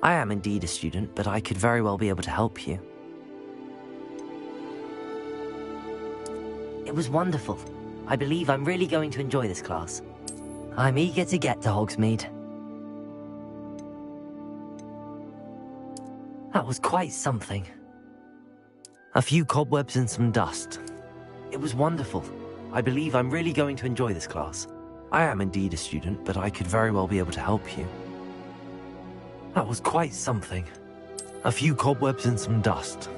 I am indeed a student, but I could very well be able to help you. It was wonderful. I believe I'm really going to enjoy this class. I'm eager to get to Hogsmeade. That was quite something. A few cobwebs and some dust. It was wonderful. I believe I'm really going to enjoy this class. I am indeed a student, but I could very well be able to help you. That was quite something. A few cobwebs and some dust.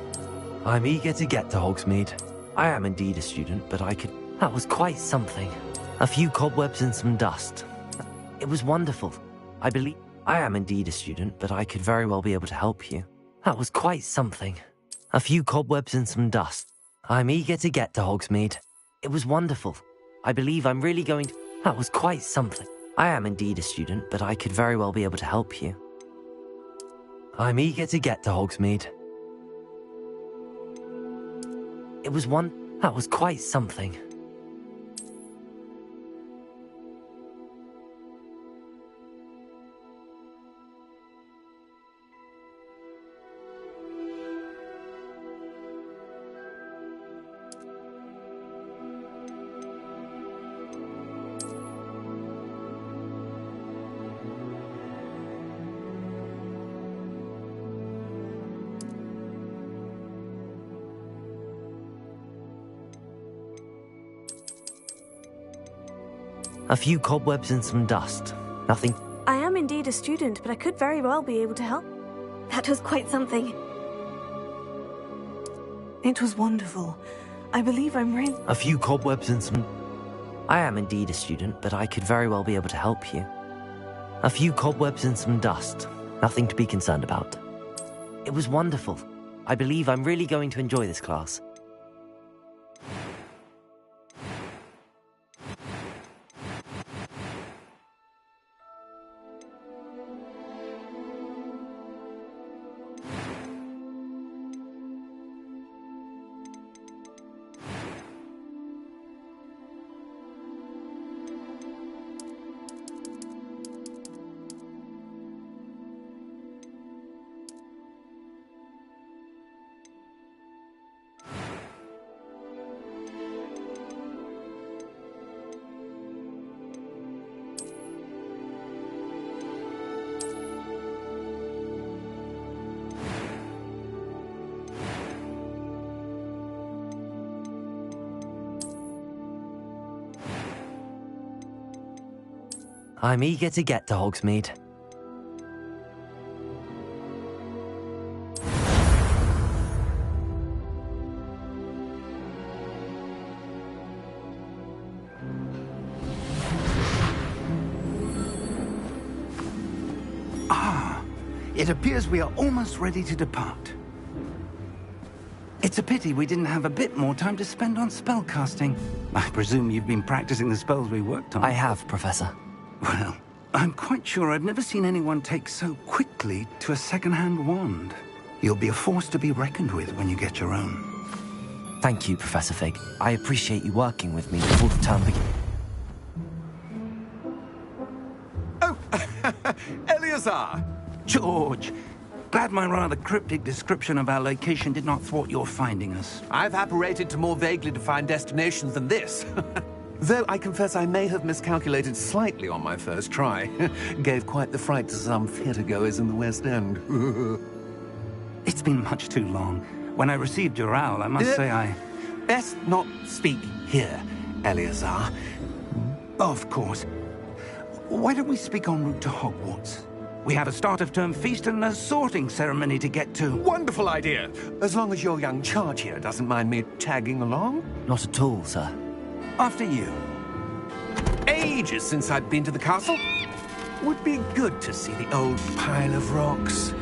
I'm eager to get to Hogsmeade. I am indeed a student, but I could... That was quite something. A few cobwebs and some dust. It was wonderful. I believe... I am indeed a student, but I could very well be able to help you. That was quite something. A few cobwebs and some dust. I'm eager to get to Hogsmeade. It was wonderful. I believe I'm really going to... That was quite something. I am indeed a student, but I could very well be able to help you. I'm eager to get to Hogsmeade. It was That was quite something. A few cobwebs and some dust. Nothing. I am indeed a student, but I could very well be able to help. That was quite something. It was wonderful. I believe I'm really... A few cobwebs and some... I am indeed a student, but I could very well be able to help you. A few cobwebs and some dust. Nothing to be concerned about. It was wonderful. I believe I'm really going to enjoy this class. I'm eager to get to Hogsmeade. It appears we are almost ready to depart. It's a pity we didn't have a bit more time to spend on spellcasting. I presume you've been practicing the spells we worked on. I have, Professor. Well, I'm quite sure I've never seen anyone take so quickly to a second-hand wand. You'll be a force to be reckoned with when you get your own. Thank you, Professor Fig. I appreciate you working with me before the term begins. Oh, Eleazar! George! Glad my rather cryptic description of our location did not thwart your finding us. I've apparated to more vaguely defined destinations than this. Though I confess I may have miscalculated slightly on my first try. Gave quite the fright to some theatre-goers in the West End. It's been much too long. When I received your owl, I must say I... Best not speak here, Eleazar. Of course. Why don't we speak en route to Hogwarts? We have a start-of-term feast and a sorting ceremony to get to. Wonderful idea! As long as your young charge here doesn't mind me tagging along. Not at all, sir. After you. Ages since I'd been to the castle. Would be good to see the old pile of rocks.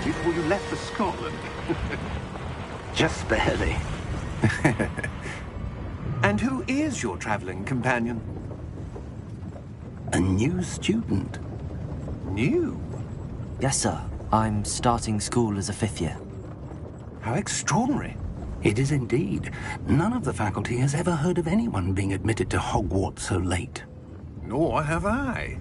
Before you left for Scotland. Just barely. And who is your traveling companion? A new student. New? Yes, sir. I'm starting school as a 5th year. How extraordinary. It is indeed. None of the faculty has ever heard of anyone being admitted to Hogwarts so late. Nor have I.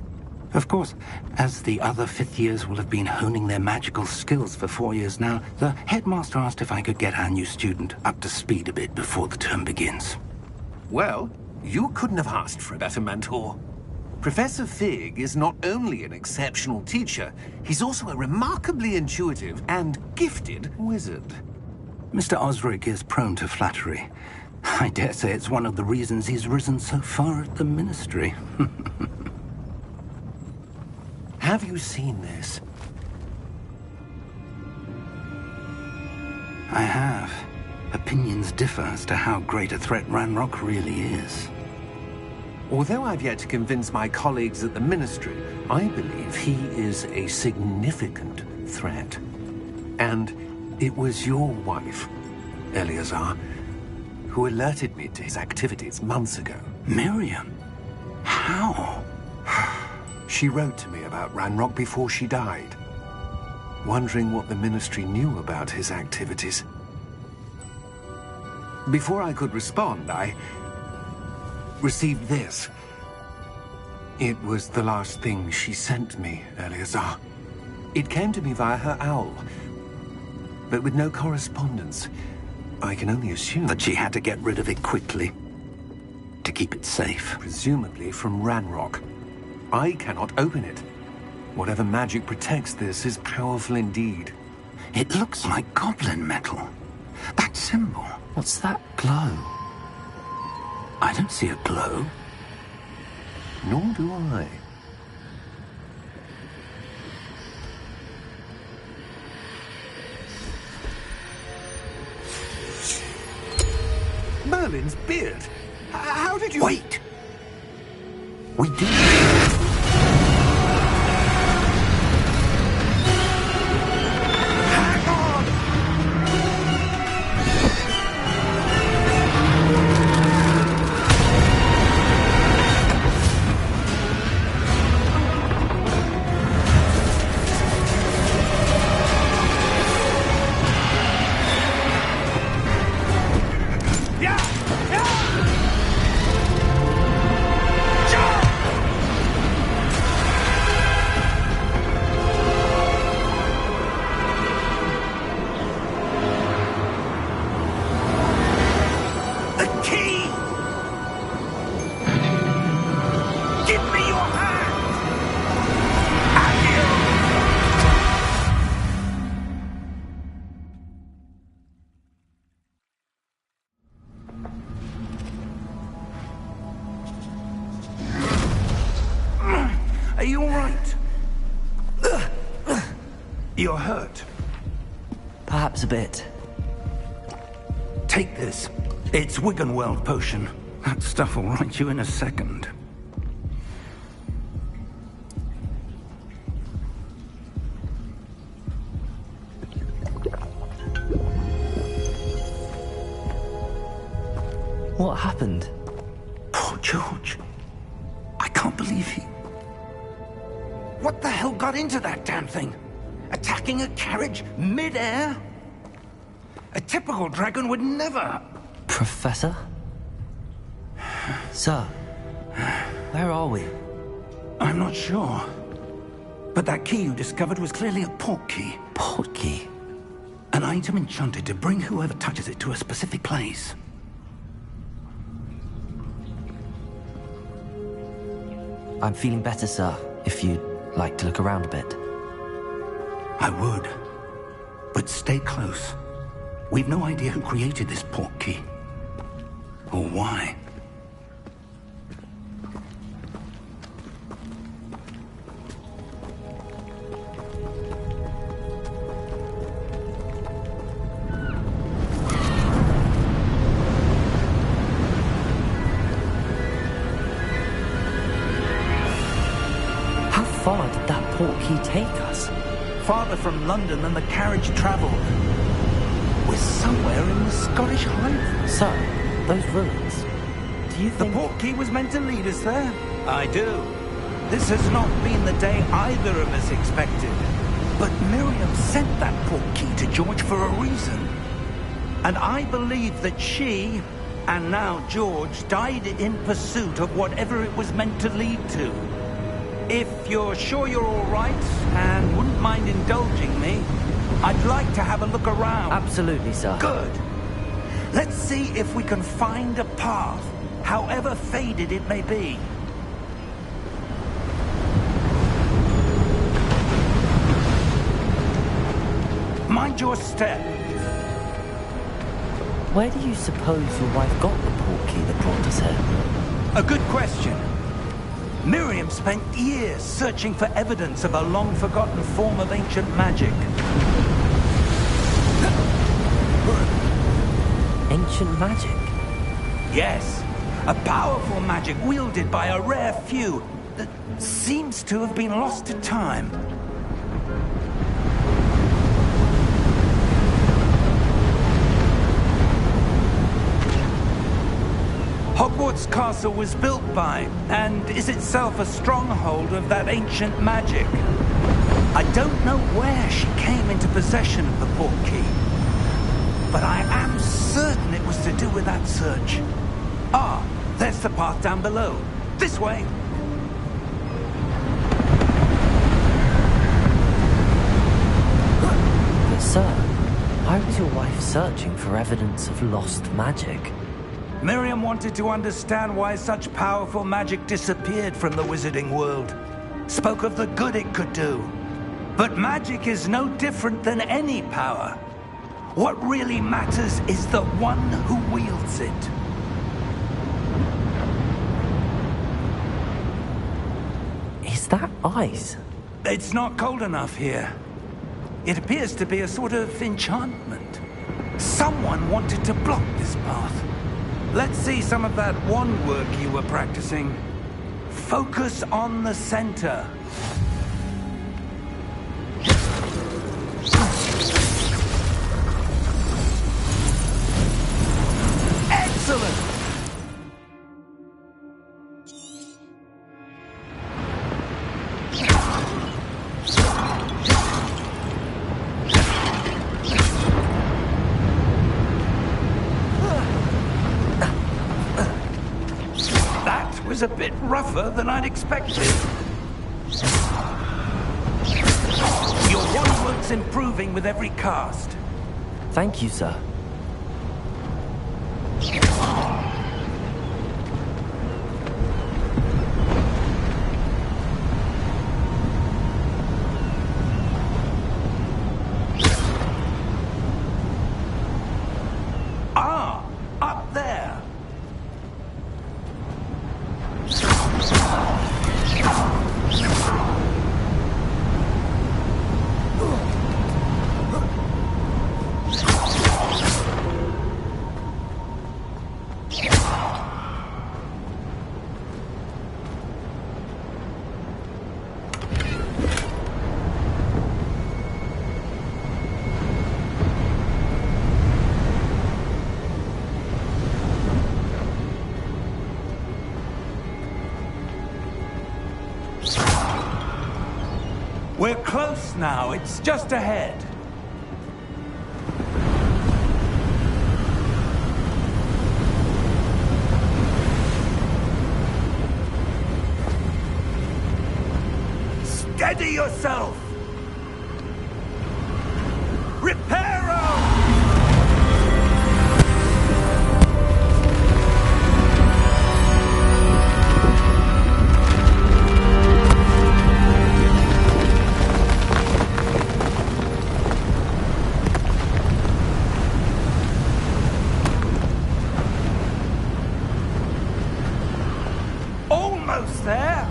Of course, as the other 5th years will have been honing their magical skills for 4 years now, the headmaster asked if I could get our new student up to speed a bit before the term begins. Well, you couldn't have asked for a better mentor. Professor Fig is not only an exceptional teacher, he's also a remarkably intuitive and gifted wizard. Mr. Osric is prone to flattery. I dare say it's one of the reasons he's risen so far at the Ministry. Have you seen this? I have. Opinions differ as to how great a threat Ranrock really is. Although I've yet to convince my colleagues at the Ministry, I believe he is a significant threat. And it was your wife, Eleazar, who alerted me to his activities months ago. Miriam? How? She wrote to me about Ranrock before she died, wondering what the Ministry knew about his activities. Before I could respond, I received this. It was the last thing she sent me, Eleazar. It came to me via her owl, but with no correspondence. I can only assume that she had to get rid of it quickly, to keep it safe. Presumably from Ranrock. I cannot open it. Whatever magic protects this is powerful indeed. It looks like goblin metal. That symbol. What's that glow? I don't see a glow. Nor do I. Merlin's beard. How did you... Wait! We did. You're hurt. Perhaps a bit. Take this. It's Wiggenweld potion. That stuff will right you in a second. What happened? Poor George. I can't believe he... What the hell got into that damn thing? Attacking a carriage mid-air? A typical dragon would never... Professor? Sir, where are we? I'm not sure. But that key you discovered was clearly a port key. Port key? An item enchanted to bring whoever touches it to a specific place. I'm feeling better, sir, if you'd like to look around a bit. I would. But stay close. We've no idea who created this port key. Or why. How far did that port key take us? Farther from London than the carriage traveled. We're somewhere in the Scottish Highlands. Sir, those ruins. Do you The think... port key was meant to lead us there? I do. This has not been the day either of us expected. But Miriam sent that port key to George for a reason. And I believe that she, and now George, died in pursuit of whatever it was meant to lead to. If you're sure you're all right, and wouldn't mind indulging me, I'd like to have a look around. Absolutely, sir. Good. Let's see if we can find a path, however faded it may be. Mind your step. Where do you suppose your wife got the port key that brought us here? A good question. Miriam spent years searching for evidence of a long-forgotten form of ancient magic. Ancient magic? Yes, a powerful magic wielded by a rare few that seems to have been lost to time. Hogwarts Castle was built by, and is itself a stronghold of that ancient magic. I don't know where she came into possession of the port key, but I am certain it was to do with that search. Ah, there's the path down below. This way. But sir, why was your wife searching for evidence of lost magic? Miriam wanted to understand why such powerful magic disappeared from the wizarding world. Spoke of the good it could do. But magic is no different than any power. What really matters is the one who wields it. Is that ice? It's not cold enough here. It appears to be a sort of enchantment. Someone wanted to block this path. Let's see some of that wand work you were practicing. Focus on the center. Excellent! Was a bit rougher than I'd expected. Your wand work's improving with every cast. Thank you, sir. Ah, up there. We're close now. It's just ahead. Steady yourself! Reparo! Almost there!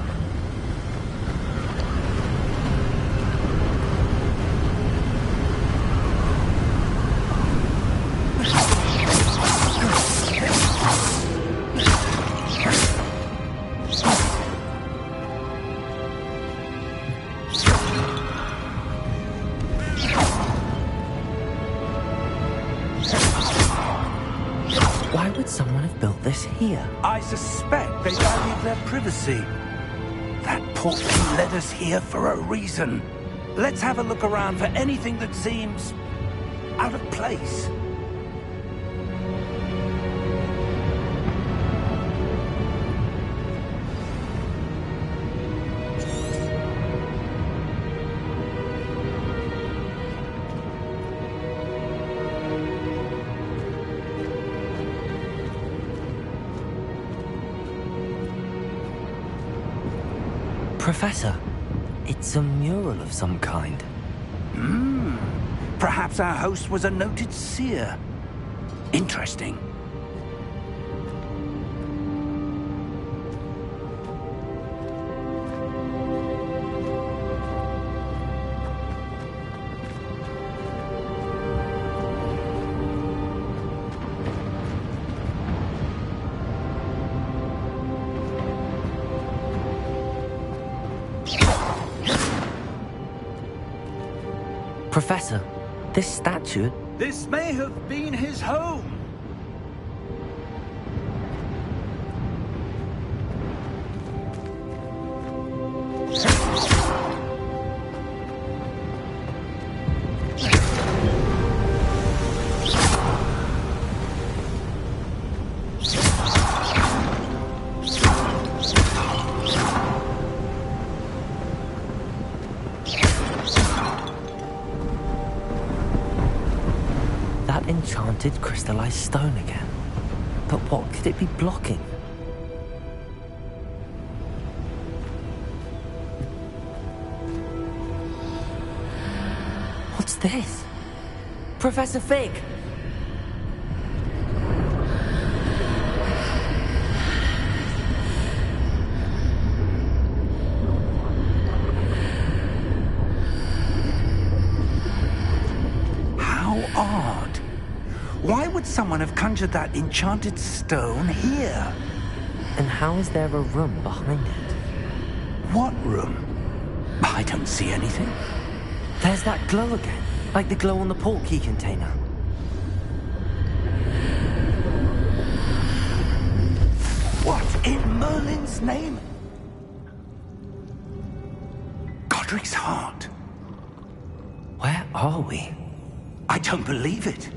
Why would someone have built this here? I suspect they valued their privacy. That portkey led us here for a reason. Let's have a look around for anything that seems out of place. Professor, it's a mural of some kind. Perhaps our host was a noted seer. Interesting. Professor, this statue... This may have been his home. That enchanted crystallized stone again. But what could it be blocking? What's this? Professor Fig! How odd. Why would someone have conjured that enchanted stone here? And how is there a room behind it? What room? I don't see anything. There's that glow again, like the glow on the portkey container. What in Merlin's name? Godric's heart. Where are we? I don't believe it.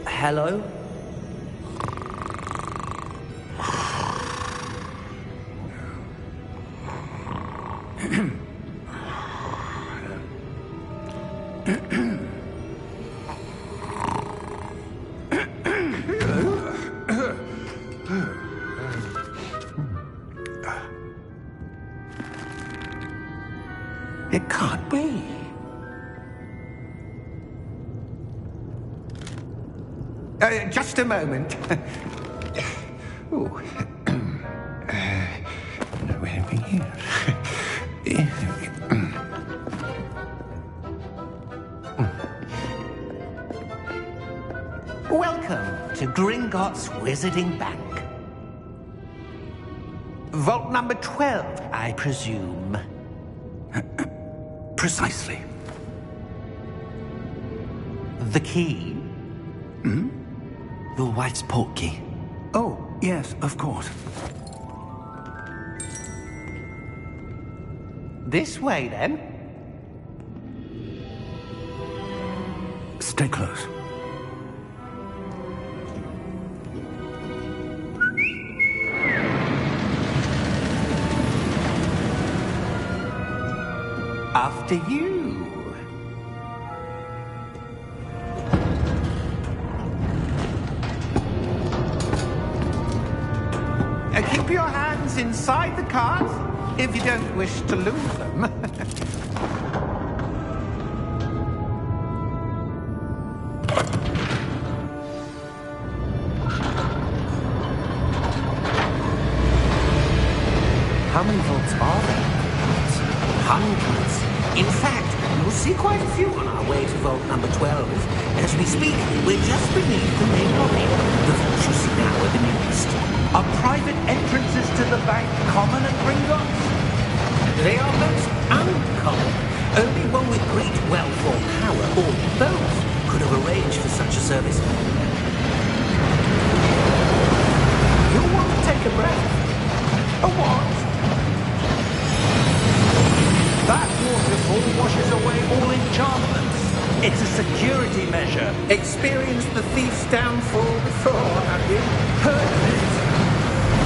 Hello? It can't be. Just a moment. Oh. Where are we here? Welcome to Gringotts Wizarding Bank. Vault number 12, I presume. Precisely. The key? Your wife's portkey. Oh, yes, of course. This way, then. Stay close. After you. Keep your hands inside the cart if you don't wish to lose them. How many vaults are there? Hundreds. In fact, you'll see quite a few on our way to vault number 12. As we speak, we're just beneath the main lobby. The vaults you see now are the newest. Are private entrances to the bank common at Gringotts? They are most uncommon. Only one with great wealth or power, or both, could have arranged for such a service. You'll want to take a breath. A what? That waterfall washes away all enchantments. It's a security measure. Experienced the thief's downfall before, have you? Heard of it?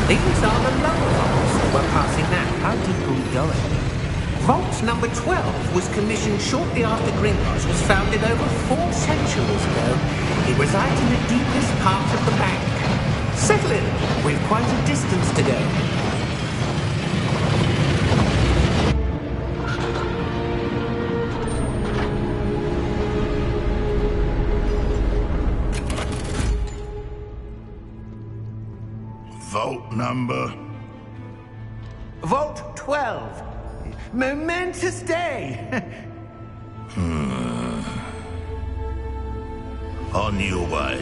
These are the lower vaults we're passing now. How deep are we going? Vault number 12 was commissioned shortly after Gringotts was founded over 4 centuries ago. It resides in the deepest part of the bank. Settle in. We've quite a distance to go. Vault number? Vault 12. Momentous day. On your way.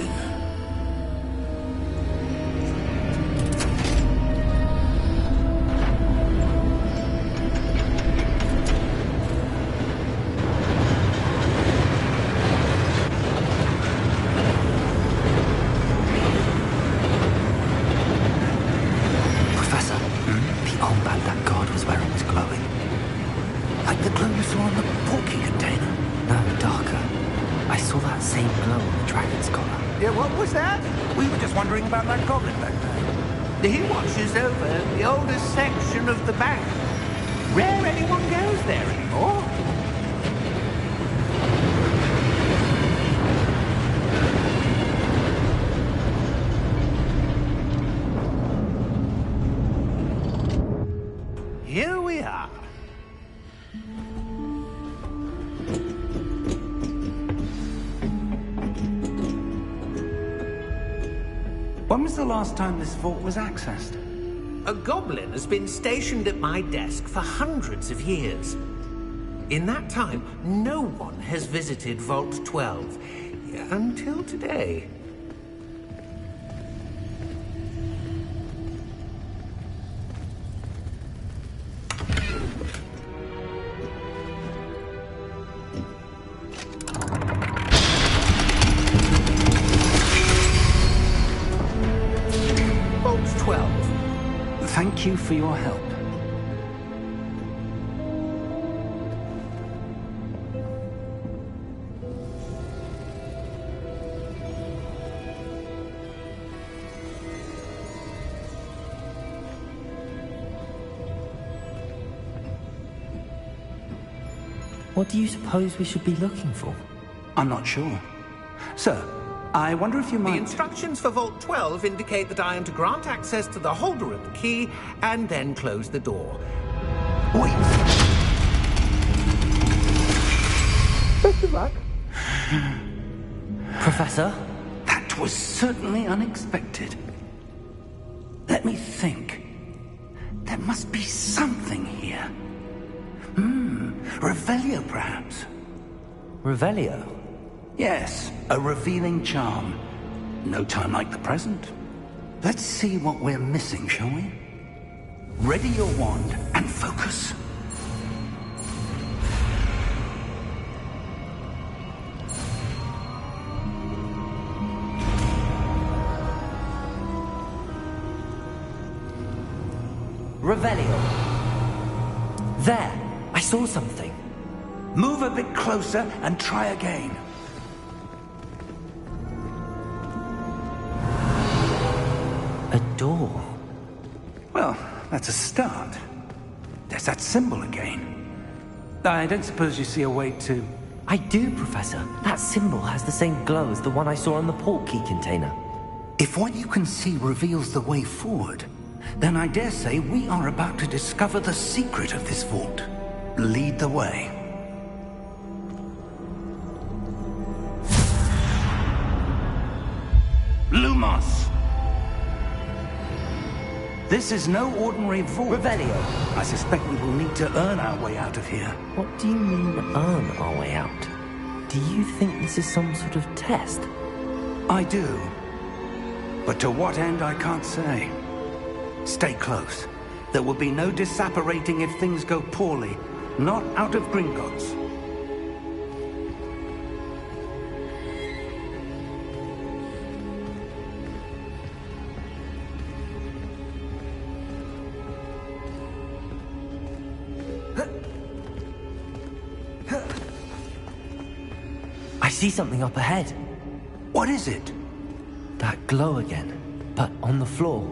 Professor, the armband that guard was wearing was glowing. Like the glow you saw on the portkey container. No, darker. I saw that same glow on the dragon's collar. Yeah, what was that? We were just wondering about that goblin back there. He watches over the oldest section of the bank. Rare anyone goes there anymore. Here we are. When was the last time this vault was accessed? A goblin has been stationed at my desk for hundreds of years. In that time, no one has visited Vault 12 until today. Vault 12. Thank you for your help. What do you suppose we should be looking for? I'm not sure. Sir, I wonder if you The might... instructions for Vault 12 indicate that I am to grant access to the holder of the key and then close the door. Wait! Best of luck. Professor? That was certainly unexpected. Let me think. There must be something here. Revelio, perhaps? Revelio? Yes, a revealing charm. No time like the present. Let's see what we're missing, shall we? Ready your wand and focus. Revelio. There! I saw something. Move a bit closer and try again. A door. Well, that's a start. There's that symbol again. I don't suppose you see a way to... I do, Professor. That symbol has the same glow as the one I saw on the port key container. If what you can see reveals the way forward, then I dare say we are about to discover the secret of this vault. Lead the way. Lumos! This is no ordinary vault. Revelio. I suspect we will need to earn our way out of here. What do you mean, earn our way out? Do you think this is some sort of test? I do. But to what end, I can't say. Stay close. There will be no disapparating if things go poorly. Not out of Gringotts. I see something up ahead. What is it? That glow again, but on the floor.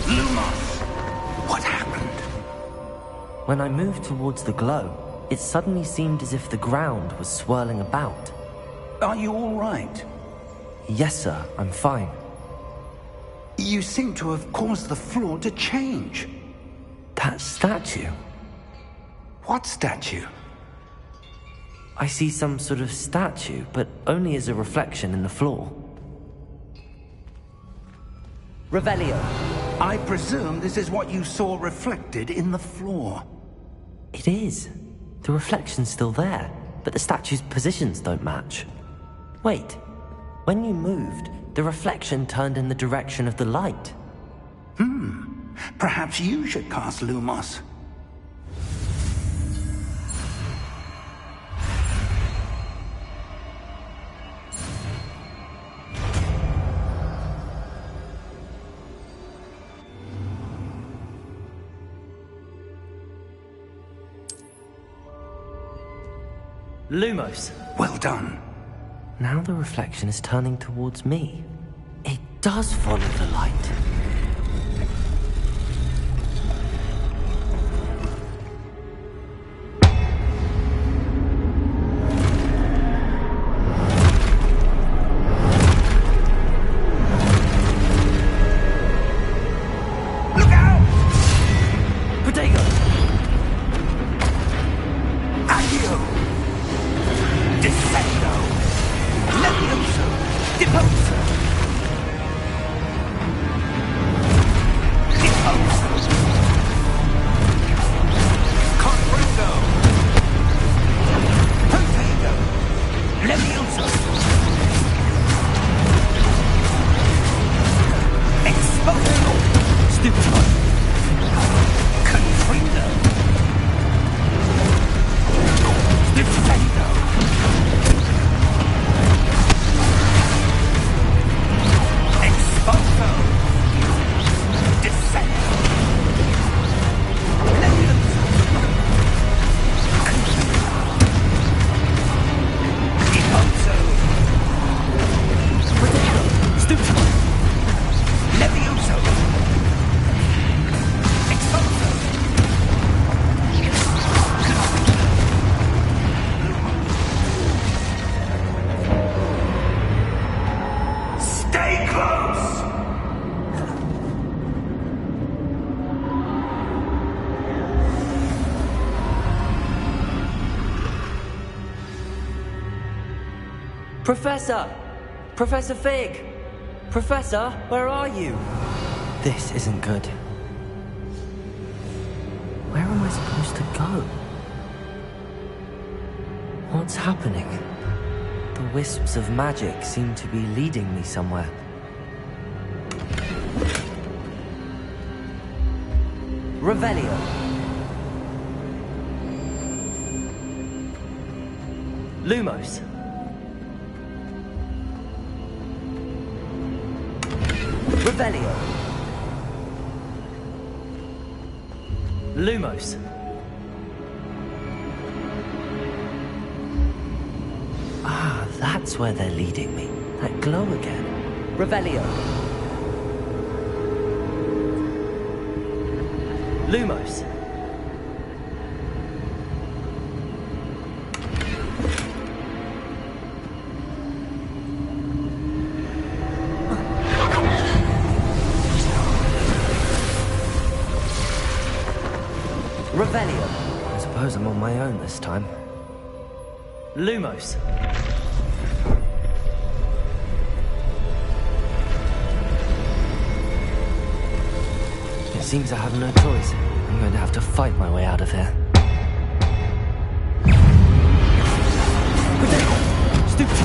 Lumos! What happened? When I moved towards the glow, it suddenly seemed as if the ground was swirling about. Are you all right? Yes, sir, I'm fine. You seem to have caused the floor to change. That statue. What statue? I see some sort of statue, but only as a reflection in the floor. Revelio. I presume this is what you saw reflected in the floor. It is. The reflection's still there, but the statue's positions don't match. Wait. When you moved, the reflection turned in the direction of the light. Perhaps you should cast Lumos. Lumos. Well done. Now the reflection is turning towards me. It does follow the light. Look out! Protego! Accio! Descendo! Levioso! Deposo! Deposo! Confringo! Protego! Levioso! Exposo! Stupefy! Confringo! Defendo! Exposo! Descendo! Levioso! Deposo! Stupefy! Levioso! Exposo! Stay close! Professor! Professor Fig! Professor, where are you? This isn't good. Where am I supposed to go? What's happening? The wisps of magic seem to be leading me somewhere. Revelio. Lumos. Revelio. Lumos. Ah, that's where they're leading me. That glow again. Revelio. Lumos. Revelio. I suppose I'm on my own this time. Lumos. It seems I have no choice. I'm going to have to fight my way out of here. Stupid.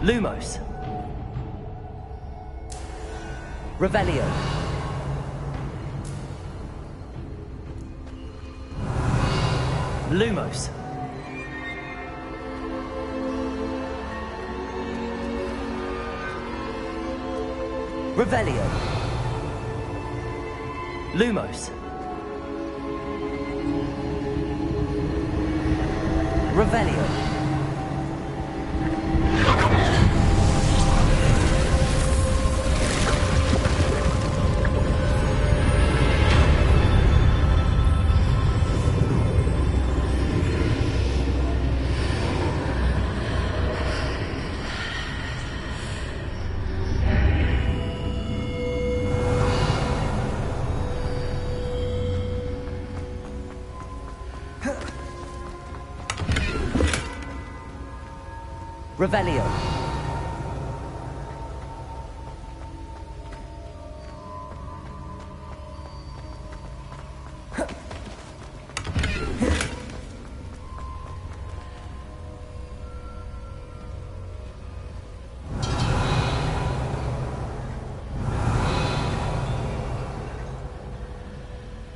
Lumos. Revelio. Lumos. Revelio. Lumos. Revelio. Revelio.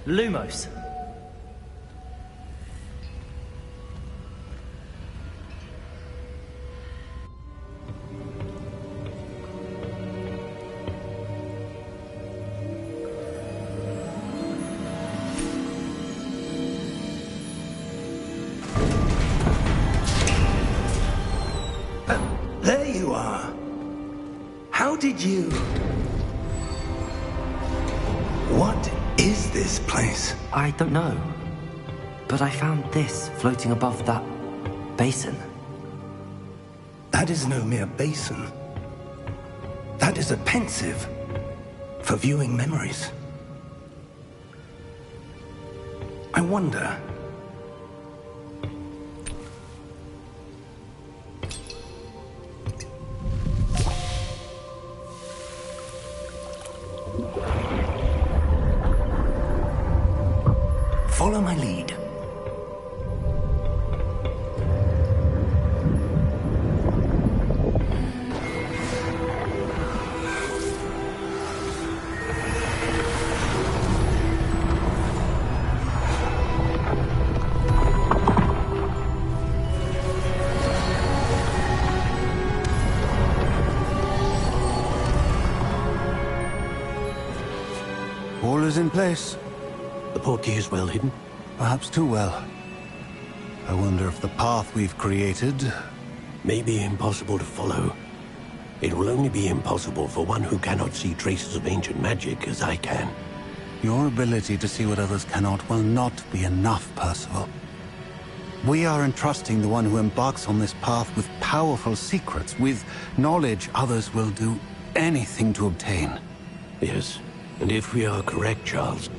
Lumos. There you are. How did you... What is this place? I don't know. But I found this floating above that basin. That is no mere basin. That is a pensive for viewing memories. I wonder... Follow my lead. All is in place. The portkey is well hidden. Perhaps too well. I wonder if the path we've created... May be impossible to follow. It will only be impossible for one who cannot see traces of ancient magic as I can. Your ability to see what others cannot will not be enough, Percival. We are entrusting the one who embarks on this path with powerful secrets, with knowledge others will do anything to obtain. Yes, and if we are correct, Charles,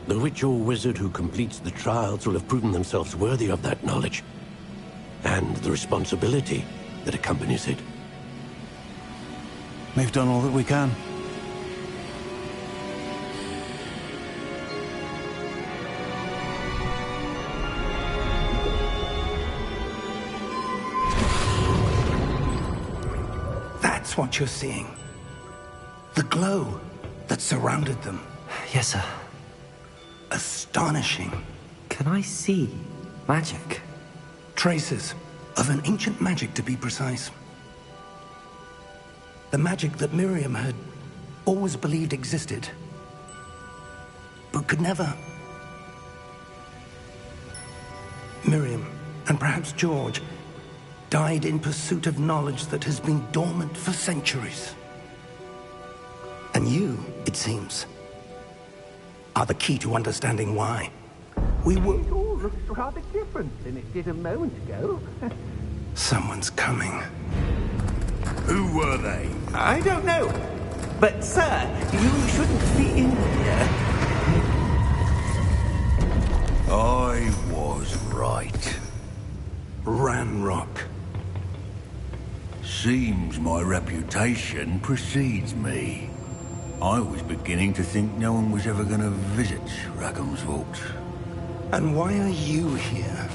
the witch or wizard who completes the trials will have proven themselves worthy of that knowledge, and the responsibility that accompanies it. We've done all that we can. That's what you're seeing. The glow that surrounded them. Yes, sir. Astonishing. Can I see magic? Traces of an ancient magic, to be precise. The magic that Miriam had always believed existed, but could never. Miriam, and perhaps George, died in pursuit of knowledge that has been dormant for centuries. And you, it seems, are the key to understanding why. We were... It all looks rather different than it did a moment ago. Someone's coming. Who were they? I don't know. But, sir, you shouldn't be in here. I was right. Ranrock. Seems my reputation precedes me. I was beginning to think no one was ever going to visit Rackham's Vault. And why are you here?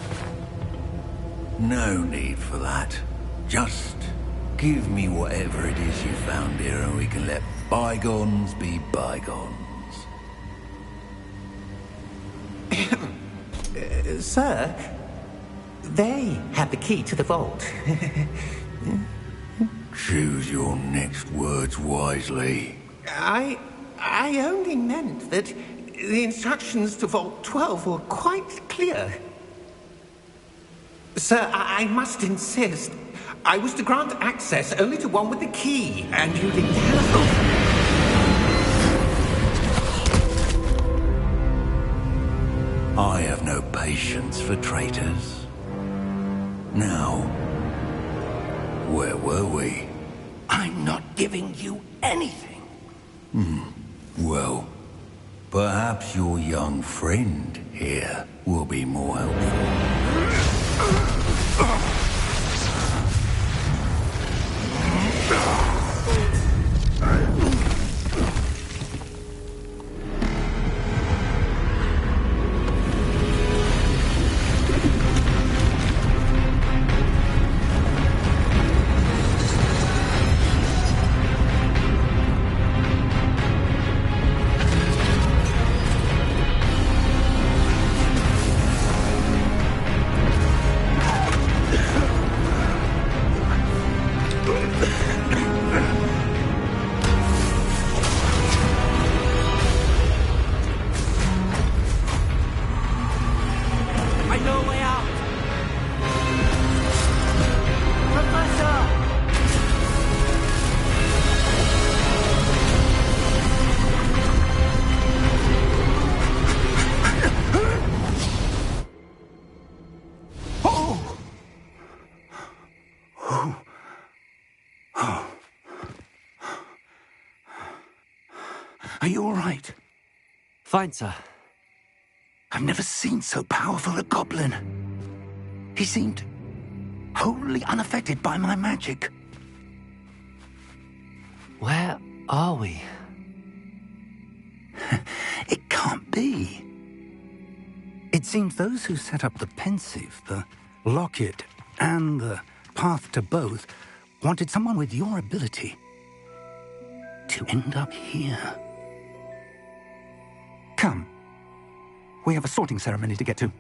No need for that. Just give me whatever it is you found here and we can let bygones be bygones. Sir, they have the key to the vault. Choose your next words wisely. I only meant that the instructions to Vault 12 were quite clear. Sir, I must insist. I was to grant access only to one with the key, and you didn't have... I have no patience for traitors. Now, where were we? I'm not giving you anything. Well, perhaps your young friend here will be more helpful. Are you all right? Fine, sir. I've never seen so powerful a goblin. He seemed wholly unaffected by my magic. Where are we? It can't be. It seems those who set up the pensive, the locket, and the path to both wanted someone with your ability to end up here. Come. We have a sorting ceremony to get to.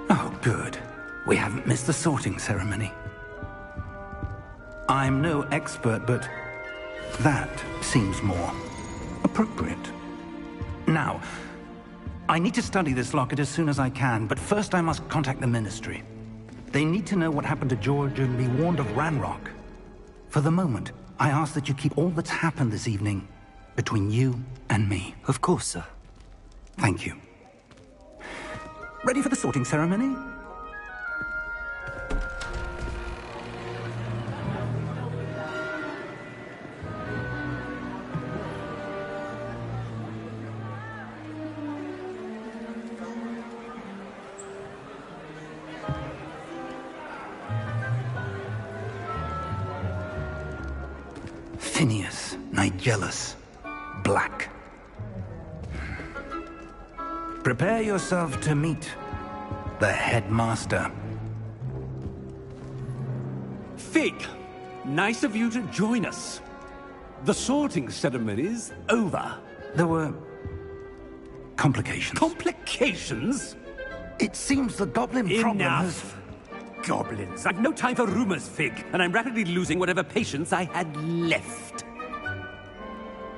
Oh, good. We haven't missed the sorting ceremony. I'm no expert, but that seems more appropriate. Now, I need to study this locket as soon as I can, but first I must contact the Ministry. They need to know what happened to George and be warned of Ranrock. For the moment, I ask that you keep all that's happened this evening between you and me. Of course, sir. Thank you. Ready for the sorting ceremony? Phineas, Nigellus, Black. Prepare yourself to meet the headmaster. Fig, nice of you to join us. The sorting ceremony's over. There were complications. Complications? It seems the goblin problem has... Enough! Goblins. I've no time for rumors, Fig, and I'm rapidly losing whatever patience I had left.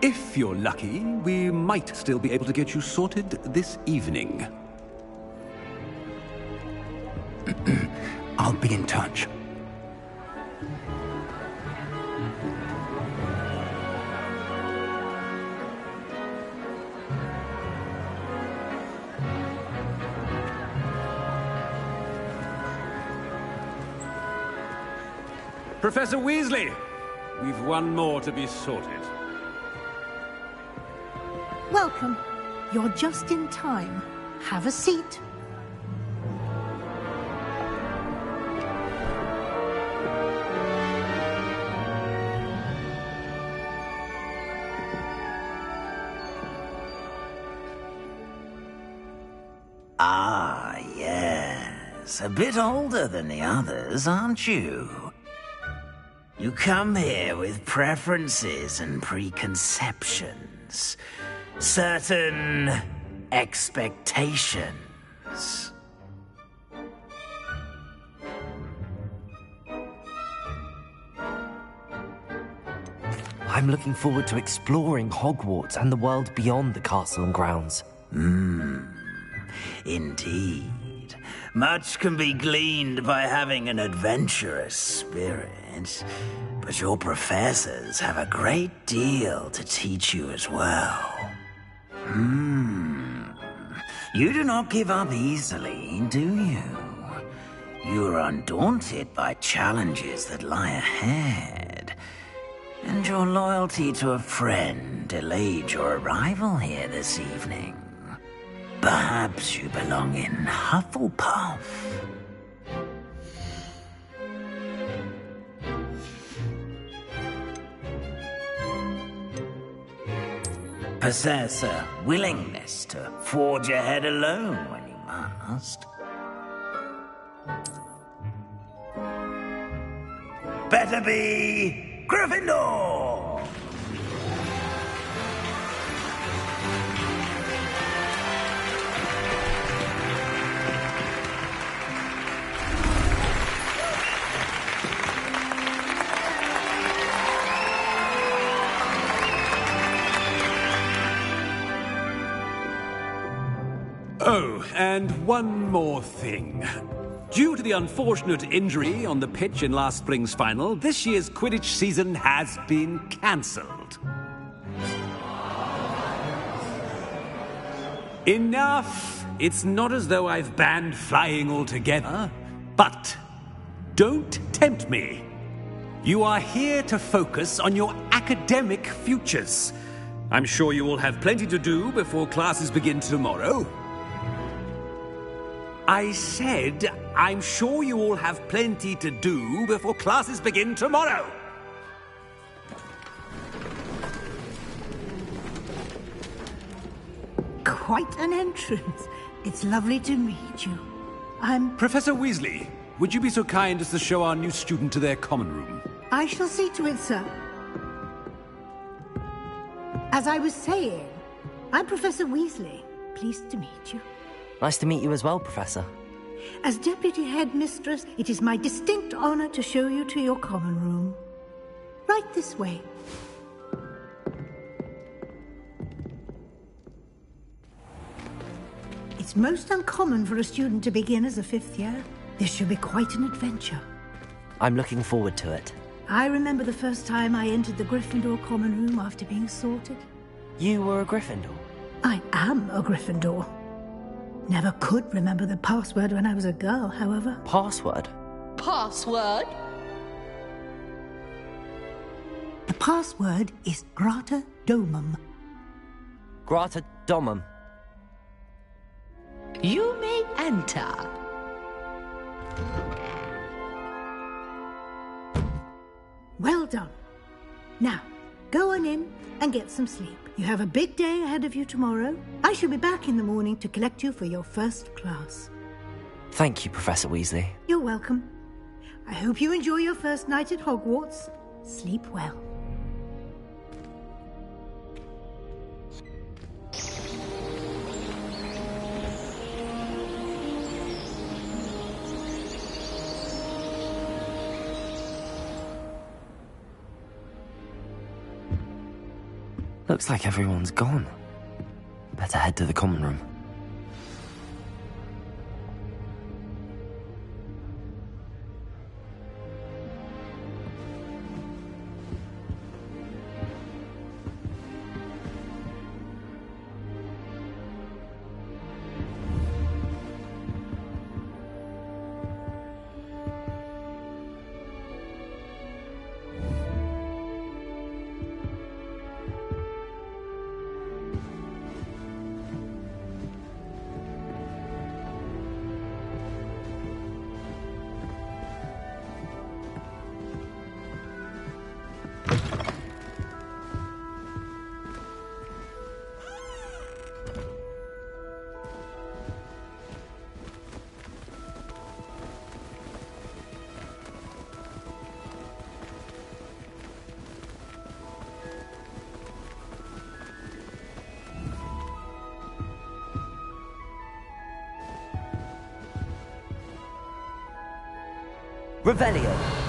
If you're lucky, we might still be able to get you sorted this evening. I'll be in touch. Professor Weasley, we've one more to be sorted. Welcome. You're just in time. Have a seat. Ah, yes. A bit older than the others, aren't you? You come here with preferences and preconceptions. Certain expectations. I'm looking forward to exploring Hogwarts and the world beyond the castle and grounds. Indeed. Much can be gleaned by having an adventurous spirit, but your professors have a great deal to teach you as well. You do not give up easily, do you? You are undaunted by challenges that lie ahead. And your loyalty to a friend delayed your arrival here this evening. Perhaps you belong in Hufflepuff. Possess a willingness to forge ahead alone when you must. better be Gryffindor! Oh, and one more thing. Due to the unfortunate injury on the pitch in last spring's final, this year's Quidditch season has been cancelled. Enough! It's not as though I've banned flying altogether, but don't tempt me. You are here to focus on your academic futures. I'm sure you will have plenty to do before classes begin tomorrow. I said, I'm sure you all have plenty to do before classes begin tomorrow. Quite an entrance. It's lovely to meet you. I'm... Professor Weasley, would you be so kind as to show our new student to their common room? I shall see to it, sir. As I was saying, I'm Professor Weasley. Pleased to meet you. Nice to meet you as well, Professor. As Deputy Headmistress, it is my distinct honor to show you to your common room. Right this way. It's most uncommon for a student to begin as a fifth year. This should be quite an adventure. I'm looking forward to it. I remember the first time I entered the Gryffindor common room after being sorted. You were a Gryffindor? I am a Gryffindor. Never could remember the password when I was a girl, however. Password? Password? The password is Grata Domum. Grata Domum. You may enter. Well done. Now, go on in and get some sleep. You have a big day ahead of you tomorrow. I shall be back in the morning to collect you for your first class. Thank you, Professor Weasley. You're welcome. I hope you enjoy your first night at Hogwarts. Sleep well. Looks like everyone's gone. Better head to the common room. Revelio.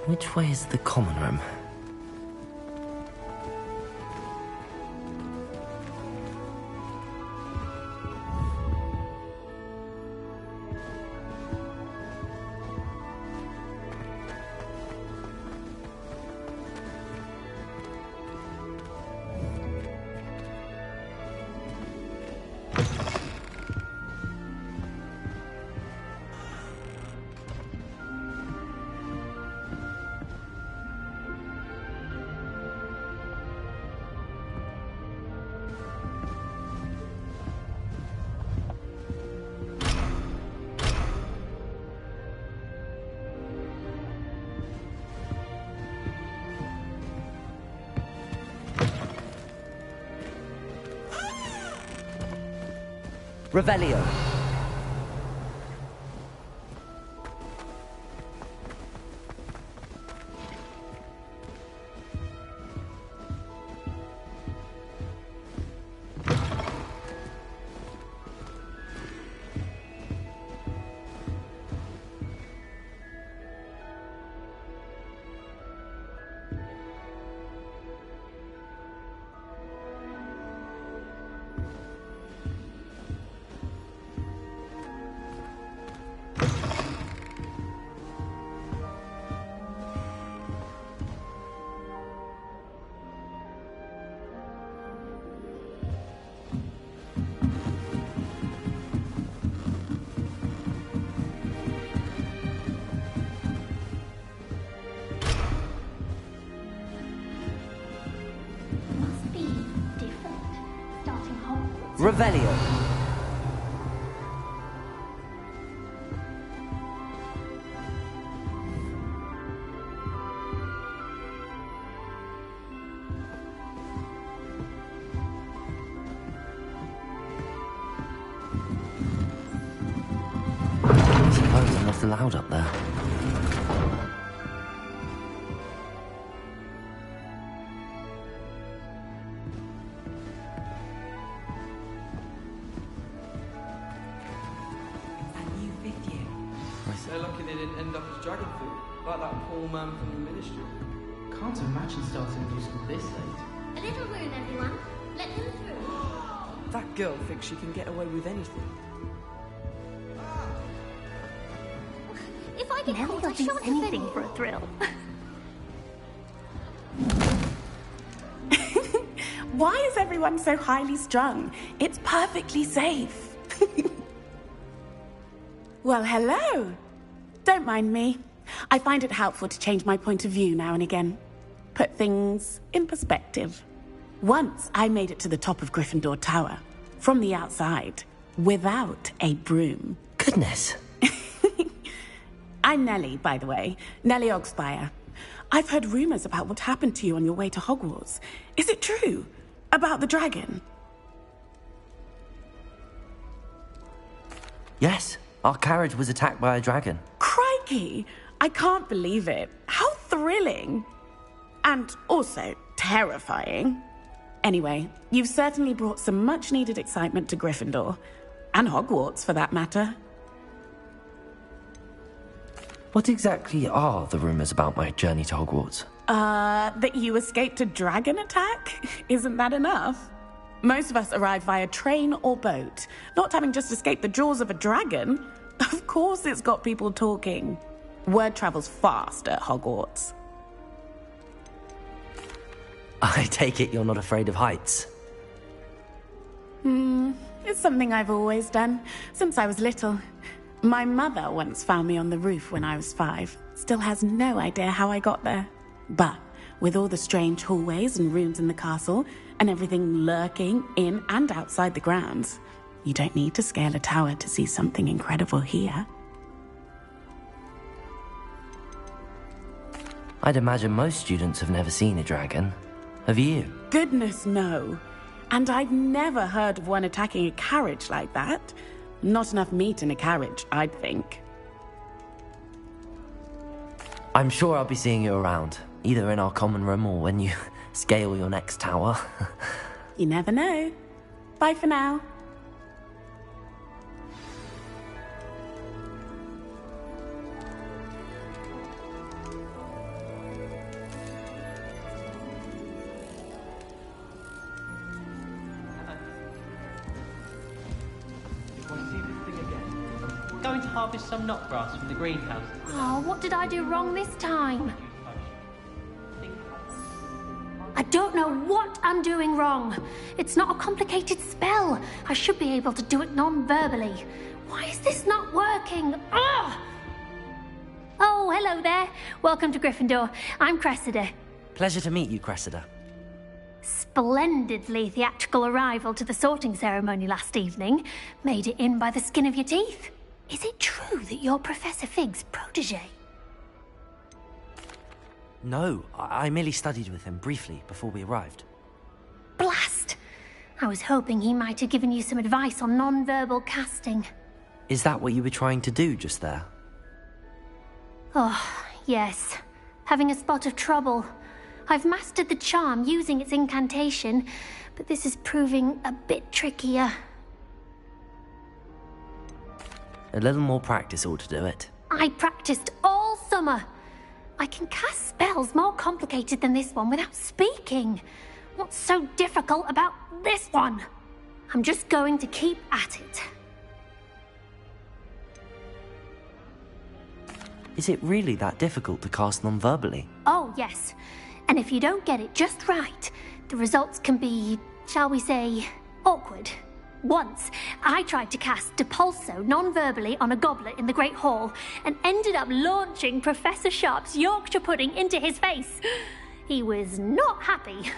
Which way is the common room? Revelio. Revelio. I suppose I'm not allowed up there. They're lucky they didn't end up as dragon food, like that poor man from the ministry. Can't imagine starting new school this late. A little room, everyone. Let him through. That girl thinks she can get away with anything. If I get caught, I shan't anything for a thrill. Why is everyone so highly strung? It's perfectly safe. Well, hello. Don't mind me. I find it helpful to change my point of view now and again. Put things in perspective. Once I made it to the top of Gryffindor Tower, from the outside, without a broom. Goodness. I'm Nellie, by the way. Nellie Ogspire. I've heard rumors about what happened to you on your way to Hogwarts. Is it true? About the dragon? Yes, our carriage was attacked by a dragon. Crikey! I can't believe it. How thrilling! And also terrifying. Anyway, you've certainly brought some much-needed excitement to Gryffindor. And Hogwarts, for that matter. What exactly are the rumors about my journey to Hogwarts? That you escaped a dragon attack? Isn't that enough? Most of us arrive via train or boat, not having just escaped the jaws of a dragon. Of course it's got people talking. Word travels fast at Hogwarts. I take it you're not afraid of heights? It's something I've always done, since I was little. My mother once found me on the roof when I was 5. Still has no idea how I got there. But with all the strange hallways and rooms in the castle, and everything lurking in and outside the grounds, you don't need to scale a tower to see something incredible here. I'd imagine most students have never seen a dragon. Have you? Goodness, no. And I've never heard of one attacking a carriage like that. Not enough meat in a carriage, I'd think. I'm sure I'll be seeing you around, either in our common room or when you scale your next tower. You never know. Bye for now. harvest some knotgrass from the greenhouse. Oh, what did I do wrong this time? I don't know what I'm doing wrong. It's not a complicated spell. I should be able to do it non-verbally. Why is this not working? Ugh! Oh, hello there. Welcome to Gryffindor. I'm Cressida. Pleasure to meet you, Cressida. Splendidly theatrical arrival to the sorting ceremony last evening. Made it in by the skin of your teeth. Is it true that you're Professor Fig's protege? No, I merely studied with him briefly before we arrived. Blast! I was hoping he might have given you some advice on non-verbal casting. Is that what you were trying to do just there? Oh, yes. Having a spot of trouble. I've mastered the charm using its incantation, but this is proving a bit trickier. A little more practice ought to do it. I practiced all summer. I can cast spells more complicated than this one without speaking. What's so difficult about this one? I'm just going to keep at it. Is it really that difficult to cast non-verbally? Oh, yes. And if you don't get it just right, the results can be, shall we say, awkward. Once, I tried to cast Depulso non-verbally on a goblet in the Great Hall and ended up launching Professor Sharp's Yorkshire pudding into his face. He was not happy.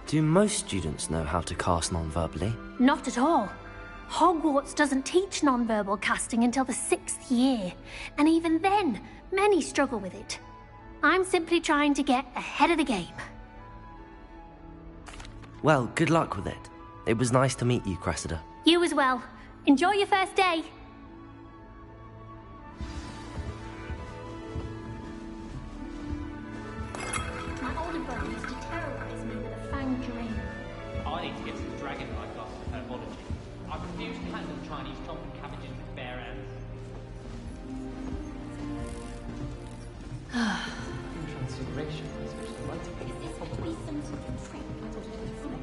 Do most students know how to cast non-verbally? Not at all. Hogwarts doesn't teach non-verbal casting until the 6th year, and even then, many struggle with it. I'm simply trying to get ahead of the game. Well, good luck with it. It was nice to meet you, Cressida. You as well. Enjoy your first day. My older brother used to terrorize me with a fanged ring. I need to get some dragon-like classes of herbology. I refuse to handle Chinese chopping cabbages with bare hands. Transfiguration, especially writing. Is this going to be some sort of trick? I thought it was fun.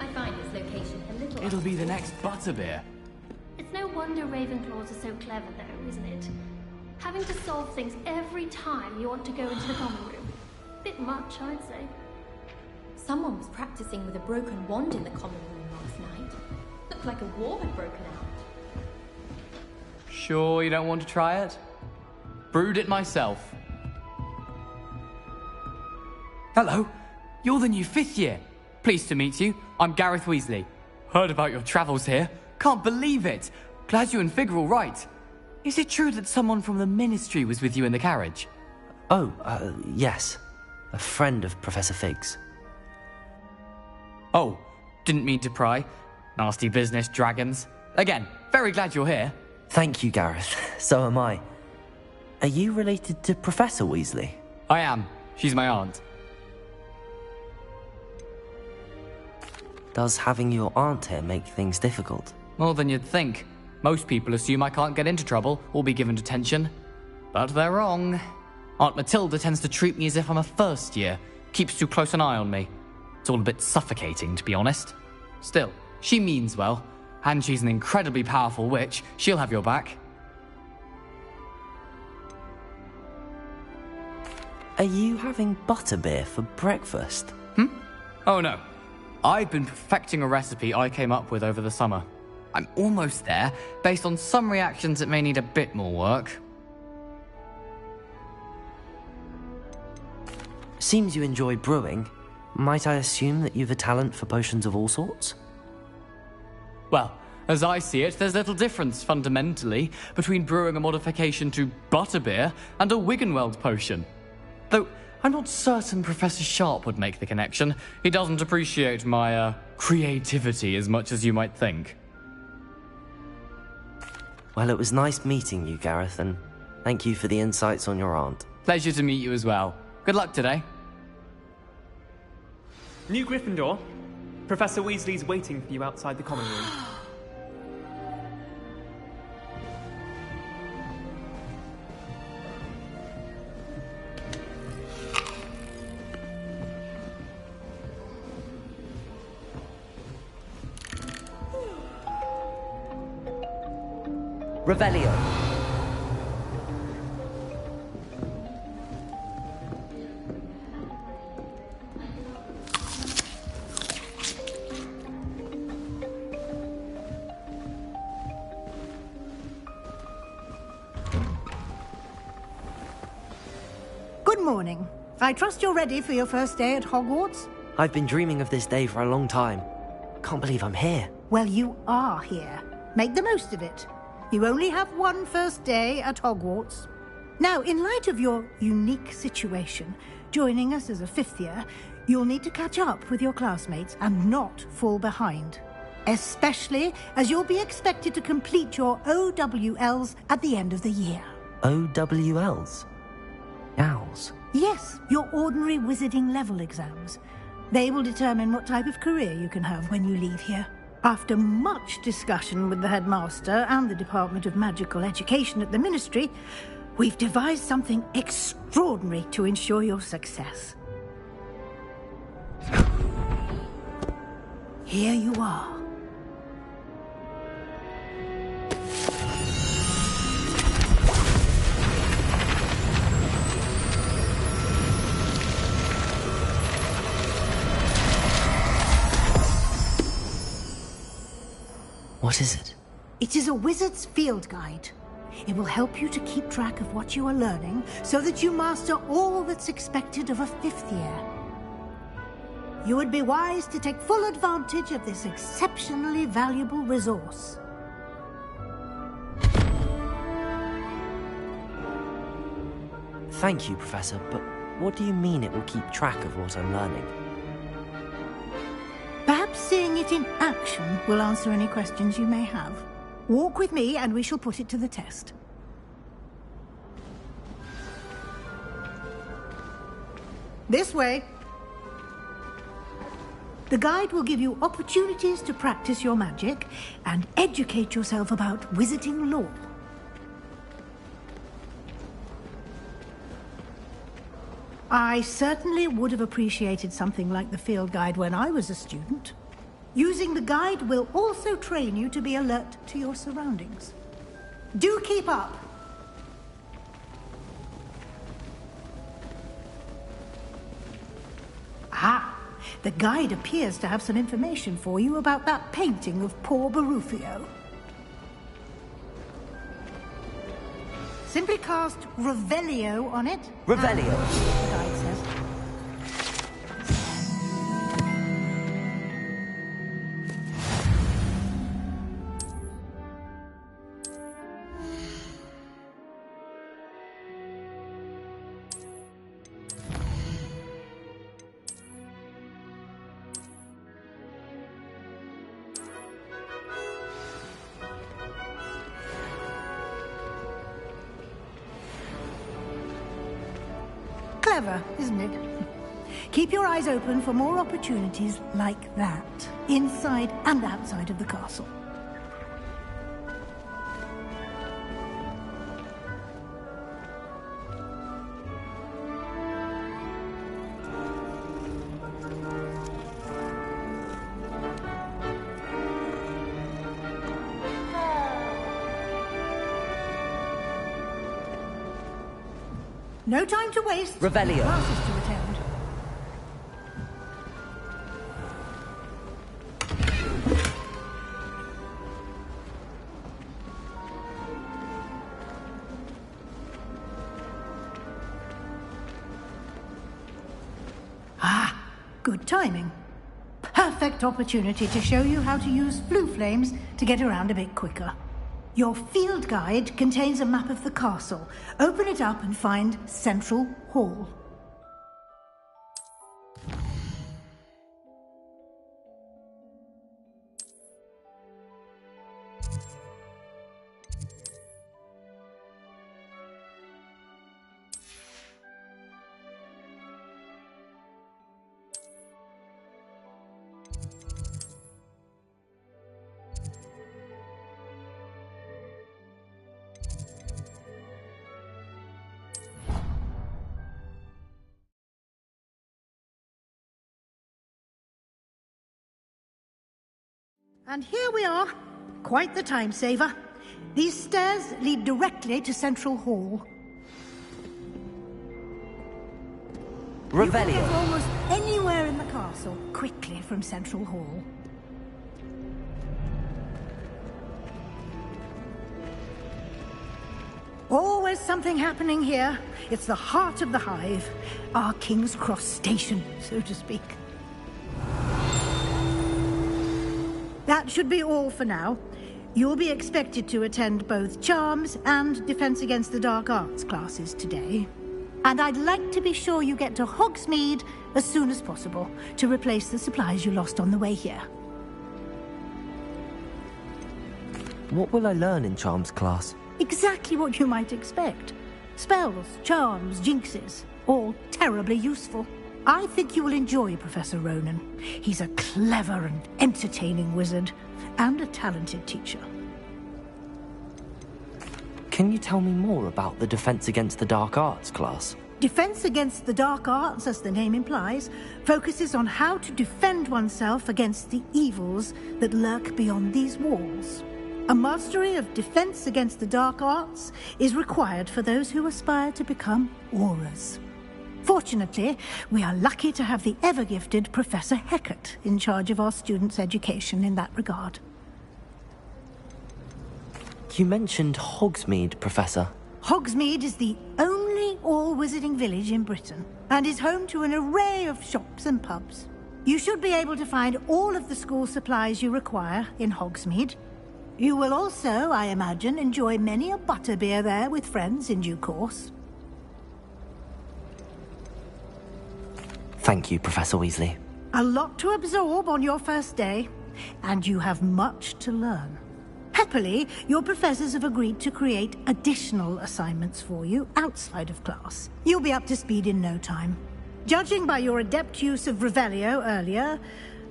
I find this location a little... It'll be the next butterbeer. It's no wonder Ravenclaws are so clever, though, isn't it? Having to solve things every time you want to go into the common room. Bit much, I'd say. Someone was practicing with a broken wand in the common room last night. Looked like a war had broken out. Sure you don't want to try it? Brewed it myself. Hello, you're the new 5th year. Pleased to meet you. I'm Gareth Weasley. Heard about your travels here. Can't believe it. Glad you and Fig are all right. Is it true that someone from the Ministry was with you in the carriage? Oh, yes. A friend of Professor Fig's. Oh, didn't mean to pry. Nasty business, dragons. Again, very glad you're here. Thank you, Gareth. So am I. Are you related to Professor Weasley? I am. She's my aunt. Does having your aunt here make things difficult? More than you'd think. Most people assume I can't get into trouble or be given detention. But they're wrong. Aunt Matilda tends to treat me as if I'm a first year. Keeps too close an eye on me. It's all a bit suffocating, to be honest. Still, she means well. And she's an incredibly powerful witch. She'll have your back. Are you having butterbeer for breakfast? Oh no. I've been perfecting a recipe I came up with over the summer. I'm almost there. Based on some reactions, it may need a bit more work. Seems you enjoy brewing. Might I assume that you've a talent for potions of all sorts? Well, as I see it, there's little difference, fundamentally, between brewing a modification to butterbeer and a Wiggenweld potion. Though, I'm not certain Professor Sharp would make the connection. He doesn't appreciate my, creativity as much as you might think. Well, it was nice meeting you, Gareth, and thank you for the insights on your aunt. Pleasure to meet you as well. Good luck today. New Gryffindor. Professor Weasley's waiting for you outside the common room. Revelio. Good morning. I trust you're ready for your first day at Hogwarts? I've been dreaming of this day for a long time. Can't believe I'm here. Well, you are here. Make the most of it. You only have one first day at Hogwarts. Now, in light of your unique situation, joining us as a fifth year, you'll need to catch up with your classmates and not fall behind. Especially as you'll be expected to complete your OWLs at the end of the year. OWLs? Owls? Yes, your ordinary wizarding level exams. They will determine what type of career you can have when you leave here. After much discussion with the headmaster and the Department of Magical Education at the Ministry, we've devised something extraordinary to ensure your success. Here you are. What is it? It is a wizard's field guide. It will help you to keep track of what you are learning so that you master all that's expected of a fifth year. You would be wise to take full advantage of this exceptionally valuable resource. Thank you, Professor, but what do you mean it will keep track of what I'm learning? Perhaps seeing it in action will answer any questions you may have. Walk with me and we shall put it to the test. This way. The guide will give you opportunities to practice your magic and educate yourself about wizarding lore. I certainly would have appreciated something like the field guide when I was a student. Using the guide will also train you to be alert to your surroundings. Do keep up! Ah, the guide appears to have some information for you about that painting of poor Barufio. Simply cast Revelio on it. Revelio. The guide says. Clever, isn't it? Keep your eyes open for more opportunities like that, inside and outside of the castle. No time to waste. Revelio. Classes to attend. Ah, good timing. Perfect opportunity to show you how to use flue flames to get around a bit quicker. Your field guide contains a map of the castle. Open it up and find Central Hall. And here we are. Quite the time saver. These stairs lead directly to Central Hall. You can Revelio. get almost anywhere in the castle quickly from Central Hall. Always something happening here. It's the heart of the hive. Our King's Cross station, so to speak. That should be all for now. You'll be expected to attend both Charms and Defense Against the Dark Arts classes today. And I'd like to be sure you get to Hogsmeade as soon as possible to replace the supplies you lost on the way here. What will I learn in Charms class? Exactly what you might expect. Spells, charms, jinxes, all terribly useful. I think you will enjoy Professor Ronan. He's a clever and entertaining wizard, and a talented teacher. Can you tell me more about the Defense Against the Dark Arts class? Defense Against the Dark Arts, as the name implies, focuses on how to defend oneself against the evils that lurk beyond these walls. A mastery of Defense Against the Dark Arts is required for those who aspire to become Aurors. Fortunately, we are lucky to have the ever-gifted Professor Hecat in charge of our students' education in that regard. You mentioned Hogsmeade, Professor. Hogsmeade is the only all-wizarding village in Britain, and is home to an array of shops and pubs. You should be able to find all of the school supplies you require in Hogsmeade. You will also, I imagine, enjoy many a butterbeer there with friends in due course. Thank you, Professor Weasley. A lot to absorb on your first day, and you have much to learn. Happily, your professors have agreed to create additional assignments for you outside of class. You'll be up to speed in no time. Judging by your adept use of Revelio earlier,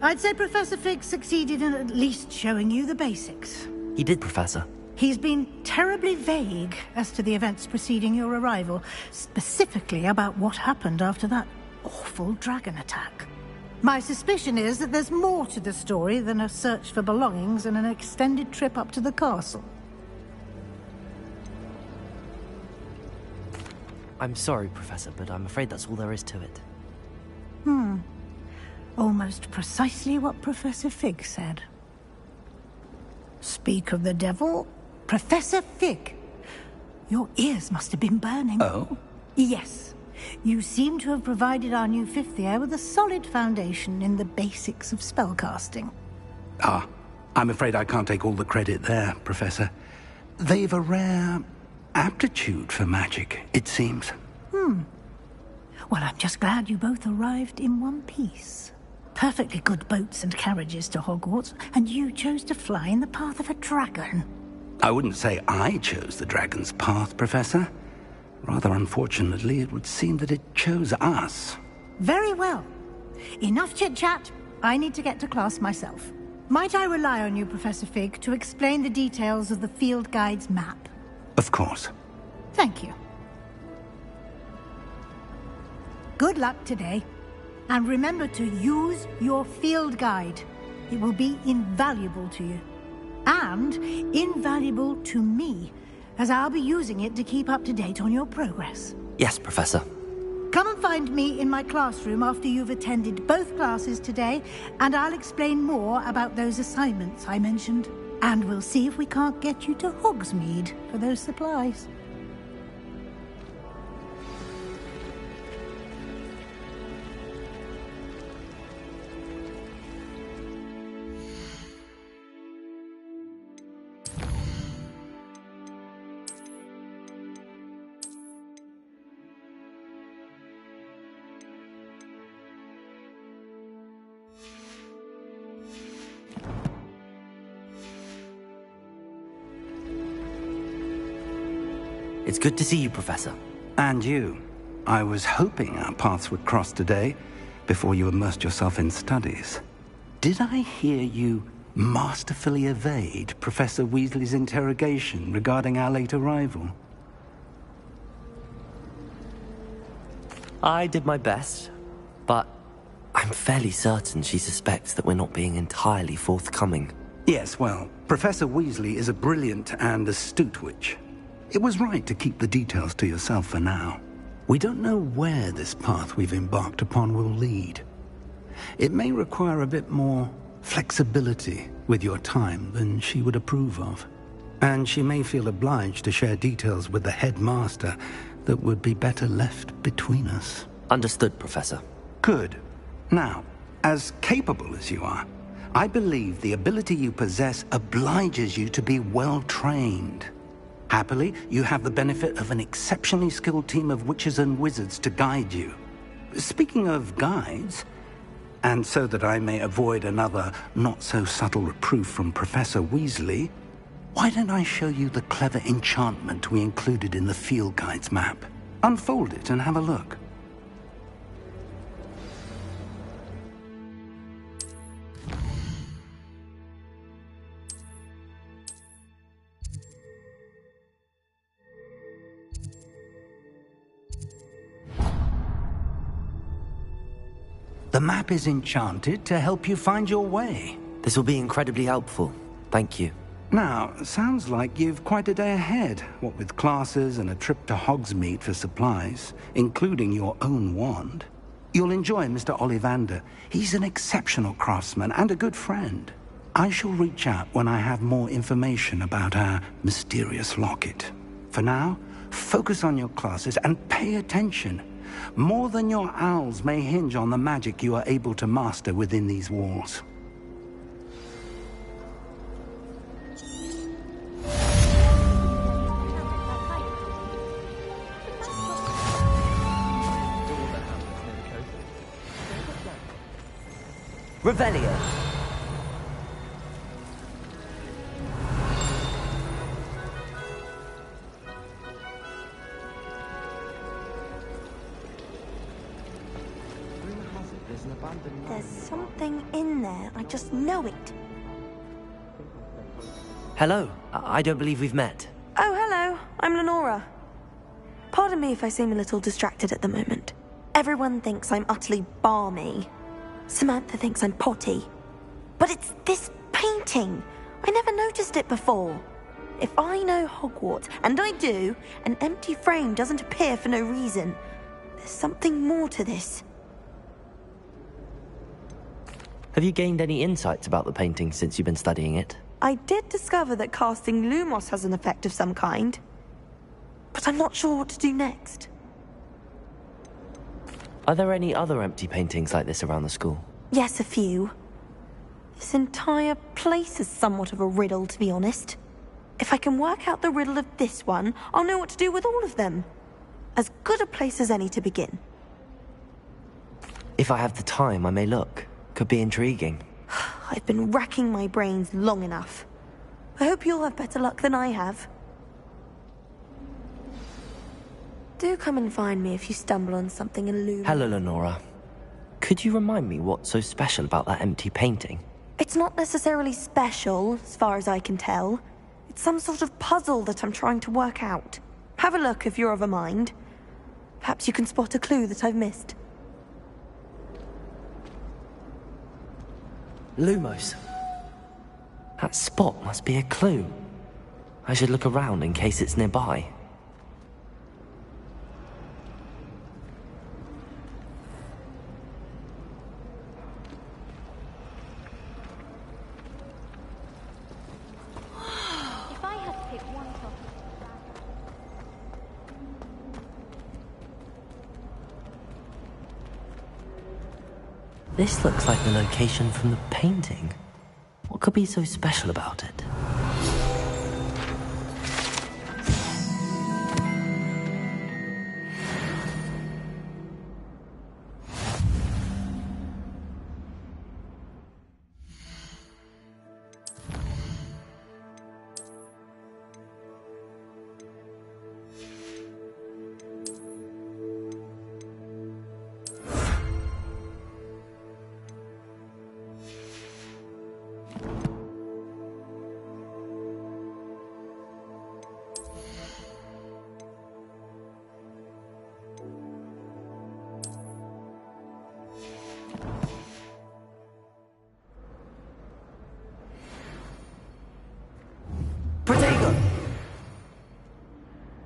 I'd say Professor Fig succeeded in at least showing you the basics. He did, Professor. He's been terribly vague as to the events preceding your arrival, specifically about what happened after that awful dragon attack. My suspicion is that there's more to the story than a search for belongings and an extended trip up to the castle. I'm sorry, Professor, but I'm afraid that's all there is to it. Almost precisely what Professor Fig said. Speak of the devil, Professor Fig. Your ears must have been burning. Oh? Yes. You seem to have provided our new fifth year with a solid foundation in the basics of spellcasting. Ah, I'm afraid I can't take all the credit there, Professor. They've a rare aptitude for magic, it seems. Well, I'm just glad you both arrived in one piece. Perfectly good boats and carriages to Hogwarts, and you chose to fly in the path of a dragon. I wouldn't say I chose the dragon's path, Professor. Rather unfortunately, it would seem that it chose us. Very well. Enough chit-chat. I need to get to class myself. Might I rely on you, Professor Fig, to explain the details of the field guide's map? Of course. Thank you. Good luck today. And remember to use your field guide. It will be invaluable to you. And invaluable to me, as I'll be using it to keep up to date on your progress. Yes, Professor. Come and find me in my classroom after you've attended both classes today, and I'll explain more about those assignments I mentioned. And we'll see if we can't get you to Hogsmeade for those supplies. It's good to see you, Professor. And you. I was hoping our paths would cross today, before you immersed yourself in studies. Did I hear you masterfully evade Professor Weasley's interrogation regarding our late arrival? I did my best, but I'm fairly certain she suspects that we're not being entirely forthcoming. Yes, well, Professor Weasley is a brilliant and astute witch. It was right to keep the details to yourself for now. We don't know where this path we've embarked upon will lead. It may require a bit more flexibility with your time than she would approve of. And she may feel obliged to share details with the headmaster that would be better left between us. Understood, Professor. Good. Now, as capable as you are, I believe the ability you possess obliges you to be well-trained. Happily, you have the benefit of an exceptionally skilled team of witches and wizards to guide you. Speaking of guides, and so that I may avoid another not-so-subtle reproof from Professor Weasley, why don't I show you the clever enchantment we included in the field guide's map? Unfold it and have a look. The map is enchanted to help you find your way. This will be incredibly helpful. Thank you. Now, sounds like you've quite a day ahead, what with classes and a trip to Hogsmeade for supplies, including your own wand. You'll enjoy Mr. Ollivander. He's an exceptional craftsman and a good friend. I shall reach out when I have more information about our mysterious locket. For now, focus on your classes and pay attention. More than your owls may hinge on the magic you are able to master within these walls. Revelio. There's something in there. I just know it. Hello. I don't believe we've met. Oh, hello. I'm Lenora. Pardon me if I seem a little distracted at the moment. Everyone thinks I'm utterly balmy. Samantha thinks I'm potty. But it's this painting. I never noticed it before. If I know Hogwarts, and I do, an empty frame doesn't appear for no reason. There's something more to this. Have you gained any insights about the painting since you've been studying it? I did discover that casting Lumos has an effect of some kind. But I'm not sure what to do next. Are there any other empty paintings like this around the school? Yes, a few. This entire place is somewhat of a riddle, to be honest. If I can work out the riddle of this one, I'll know what to do with all of them. As good a place as any to begin. If I have the time, I may look. Could be intriguing. I've been racking my brains long enough. I hope you'll have better luck than I have. Do come and find me if you stumble on something illuminating. Hello, Lenora. Could you remind me what's so special about that empty painting? It's not necessarily special, as far as I can tell. It's some sort of puzzle that I'm trying to work out. Have a look if you're of a mind. Perhaps you can spot a clue that I've missed. Lumos. That spot must be a clue. I should look around in case it's nearby. If I had to pick one topic. This looks like the location from the painting. What could be so special about it?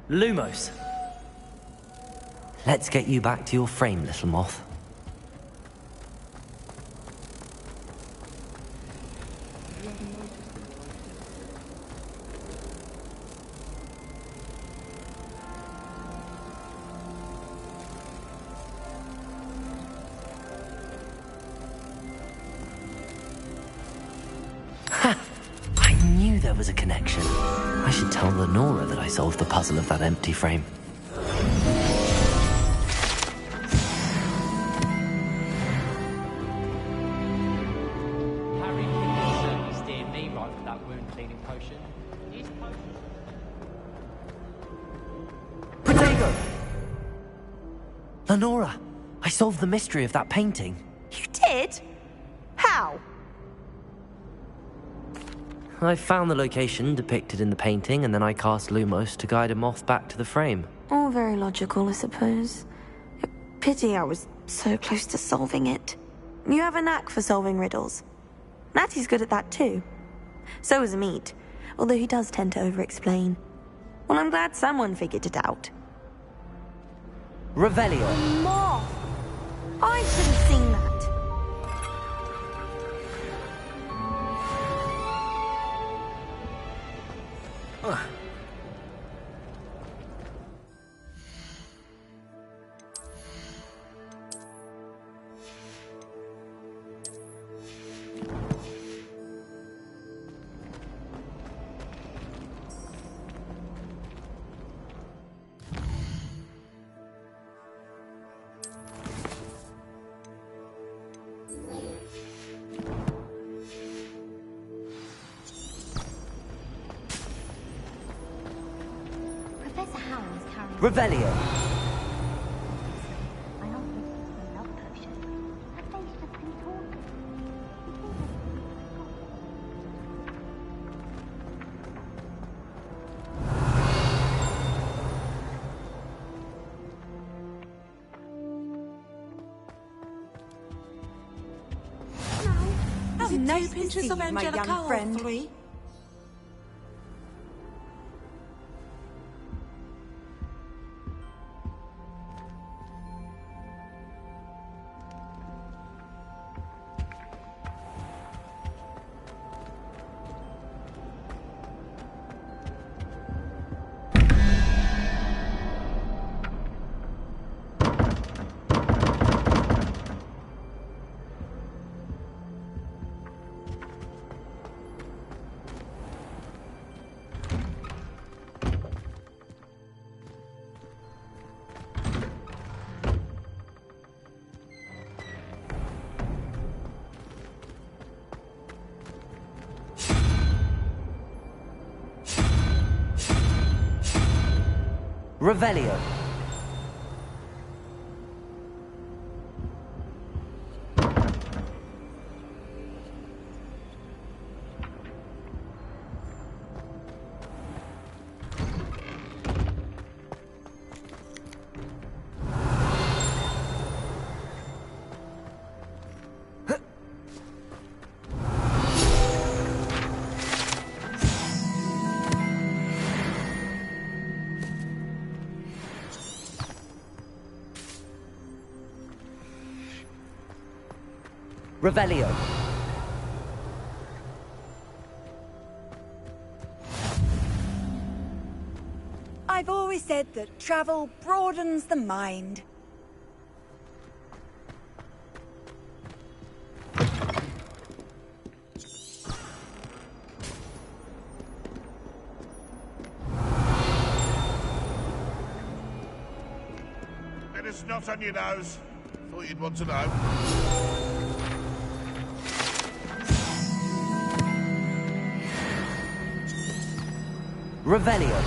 Lumos. Let's get you back to your frame, little moth. I knew there was a connection. I should tell Lenora that I solved the puzzle of that empty frame. Harry can certainly steer me right for that wound cleaning potion. His potion. Protego! Lenora, I solved the mystery of that painting. You did? How? I found the location depicted in the painting, and then I cast Lumos to guide a moth back to the frame. All very logical, I suppose. Pity I was so close to solving it. You have a knack for solving riddles. Natty's good at that too. So is Amit, although he does tend to over-explain. Well, I'm glad someone figured it out. Revelio. Moth! I should have seen that. Professor Howell's carrying... Revelio. I don't think it's a love potion. Her face just contorted. Is it nice pinches of Angelica, my young friend? Hopefully? Revelio. Revelio. I've always said that travel broadens the mind. Bit of snot on your nose. Thought you'd want to know. Revelio.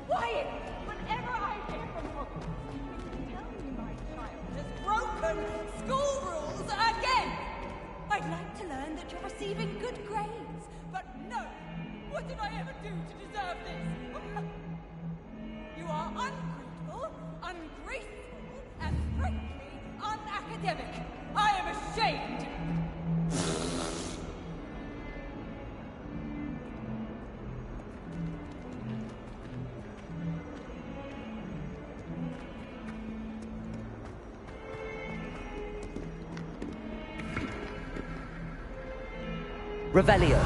Quiet! Whenever I hear from Hogwarts, tell me my child has broken school rules again! I'd like to learn that you're receiving good grades, but no! What did I ever do to deserve this? You are ungrateful, ungraceful, and frankly unacademic. I am ashamed! Revelio.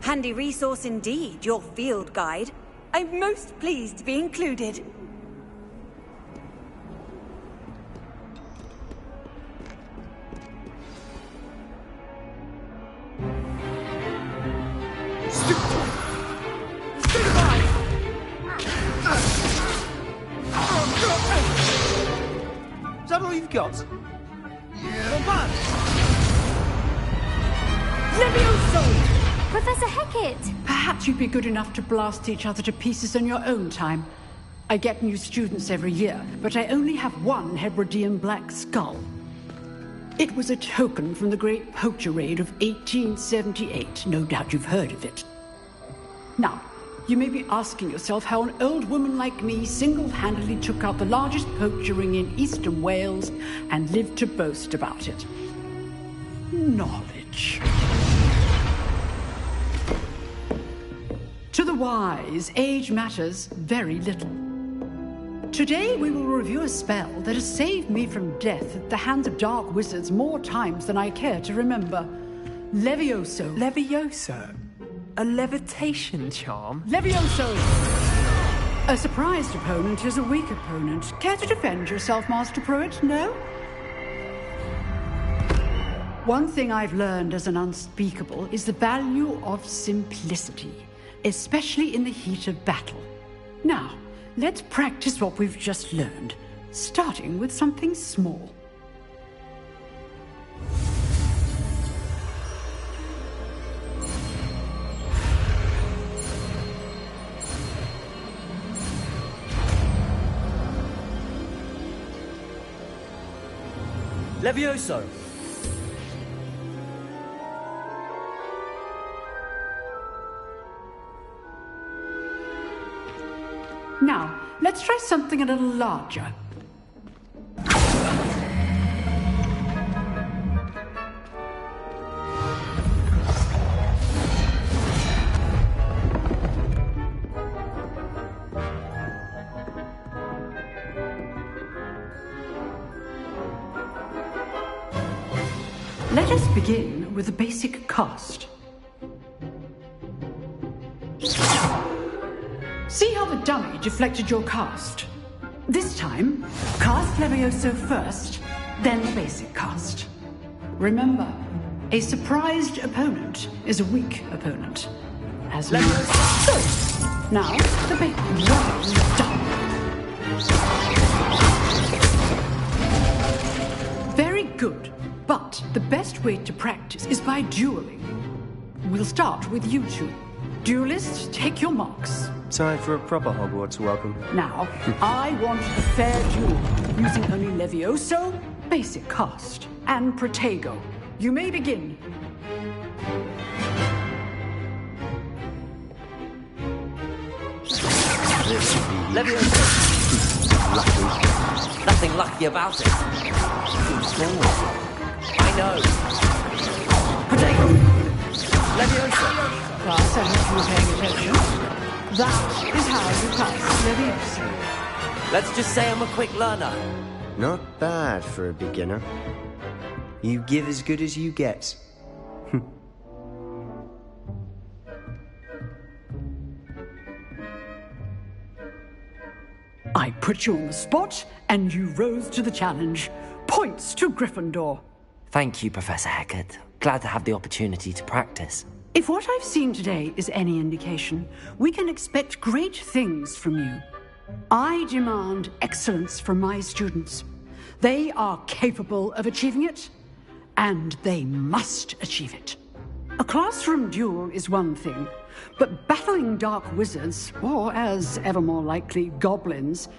Handy resource indeed, your field guide. I'm most pleased to be included. Is that all you've got? Yeah. Levioso! Professor Hecat! Perhaps you'd be good enough to blast each other to pieces on your own time. I get new students every year, but I only have one Hebridean black skull. It was a token from the Great Poacher Raid of 1878. No doubt you've heard of it. Now, you may be asking yourself how an old woman like me single-handedly took out the largest poacher ring in eastern Wales and lived to boast about it. Knowledge. To the wise, age matters very little. Today we will review a spell that has saved me from death at the hands of dark wizards more times than I care to remember. Levioso. Levioso? A levitation charm? Levioso! A surprised opponent is a weak opponent. Care to defend yourself, Master Pruitt? No? One thing I've learned as an unspeakable is the value of simplicity, especially in the heat of battle. Now, let's practice what we've just learned, starting with something small. Levioso! Now, let's try something a little larger. Let us begin with a basic cast. See how the dummy deflected your cast? This time, cast Levioso first, then the basic cast. Remember, a surprised opponent is a weak opponent. As Levioso. Good. Now, the big well done. Very good. But the best way to practice is by dueling. We'll start with you two. Duelists, take your marks. Time for a proper Hogwarts welcome. Now, I want a fair duel, using only Levioso, basic cast, and Protego. You may begin. Levioso! Lucky. Nothing lucky about it. I know. Protego! Levioso! Class, I hope you were paying attention. That is how you pass Levioso. Let's just say I'm a quick learner. Not bad for a beginner. You give as good as you get. I put you on the spot, and you rose to the challenge. Points to Gryffindor. Thank you, Professor Hecat. Glad to have the opportunity to practice. If what I've seen today is any indication, we can expect great things from you. I demand excellence from my students. They are capable of achieving it, and they must achieve it. A classroom duel is one thing, but battling dark wizards, or as ever more likely, goblins,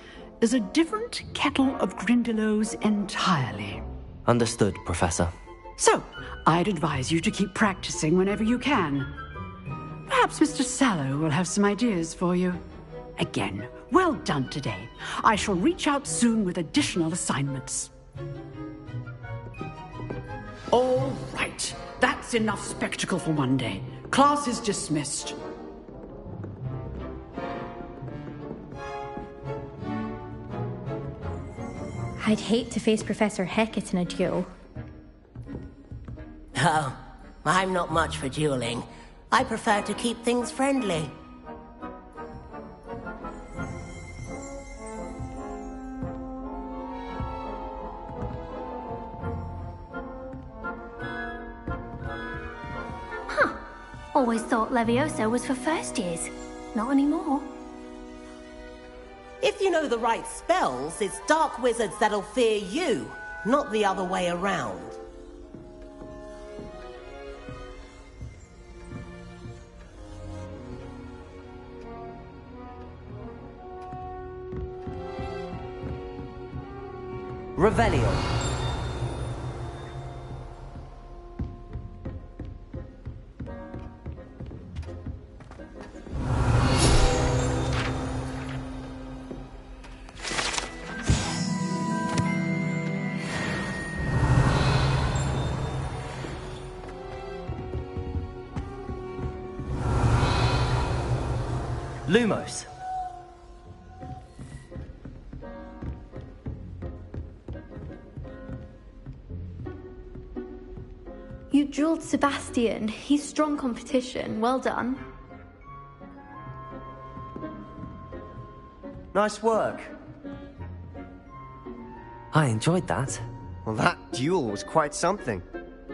is a different kettle of Grindylows entirely. Understood, Professor. So, I'd advise you to keep practicing whenever you can. Perhaps Mr. Sallow will have some ideas for you. Again, well done today. I shall reach out soon with additional assignments. All right. That's enough spectacle for one day. Class is dismissed. I'd hate to face Professor Hecat in a duel. Oh, I'm not much for dueling. I prefer to keep things friendly. Always thought Levioso was for first years. Not anymore. If you know the right spells, it's dark wizards that'll fear you, not the other way around. Revelio. Lumos. You drilled Sebastian. He's strong competition. Well done. Nice work. I enjoyed that. Well, that duel was quite something.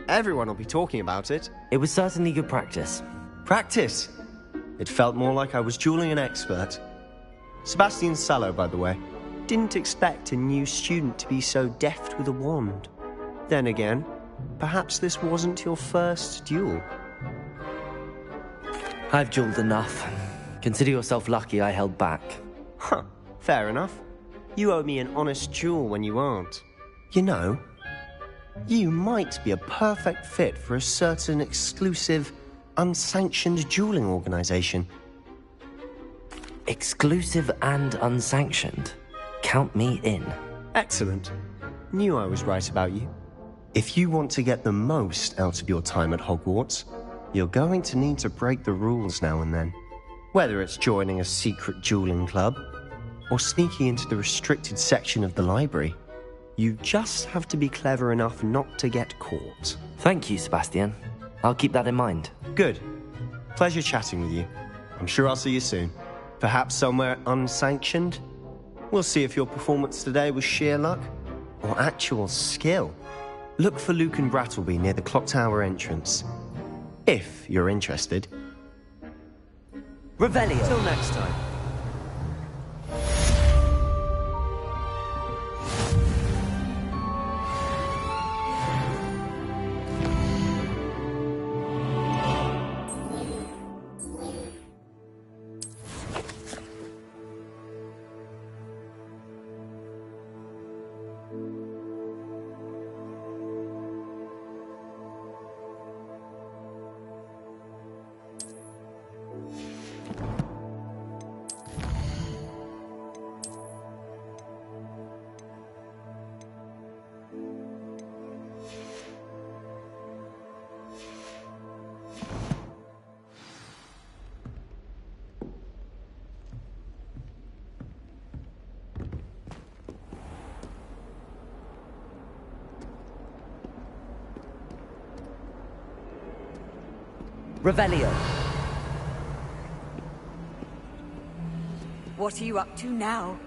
Everyone will be talking about it. It was certainly good practice. Practice? It felt more like I was dueling an expert. Sebastian Sallow, by the way. Didn't expect a new student to be so deft with a wand. Then again, perhaps this wasn't your first duel. I've dueled enough. Consider yourself lucky I held back. Huh, fair enough. You owe me an honest duel when you aren't. You know, you might be a perfect fit for a certain exclusive, unsanctioned dueling organization. Exclusive and unsanctioned? Count me in. Excellent. Knew I was right about you. If you want to get the most out of your time at Hogwarts, you're going to need to break the rules now and then. Whether it's joining a secret dueling club, or sneaking into the restricted section of the library, you just have to be clever enough not to get caught. Thank you, Sebastian. I'll keep that in mind. Good. Pleasure chatting with you. I'm sure I'll see you soon. Perhaps somewhere unsanctioned? We'll see if your performance today was sheer luck or actual skill. Look for Luke and Brattleby near the clock tower entrance. If you're interested. Revelio. Till next time. Revelio. What are you up to now?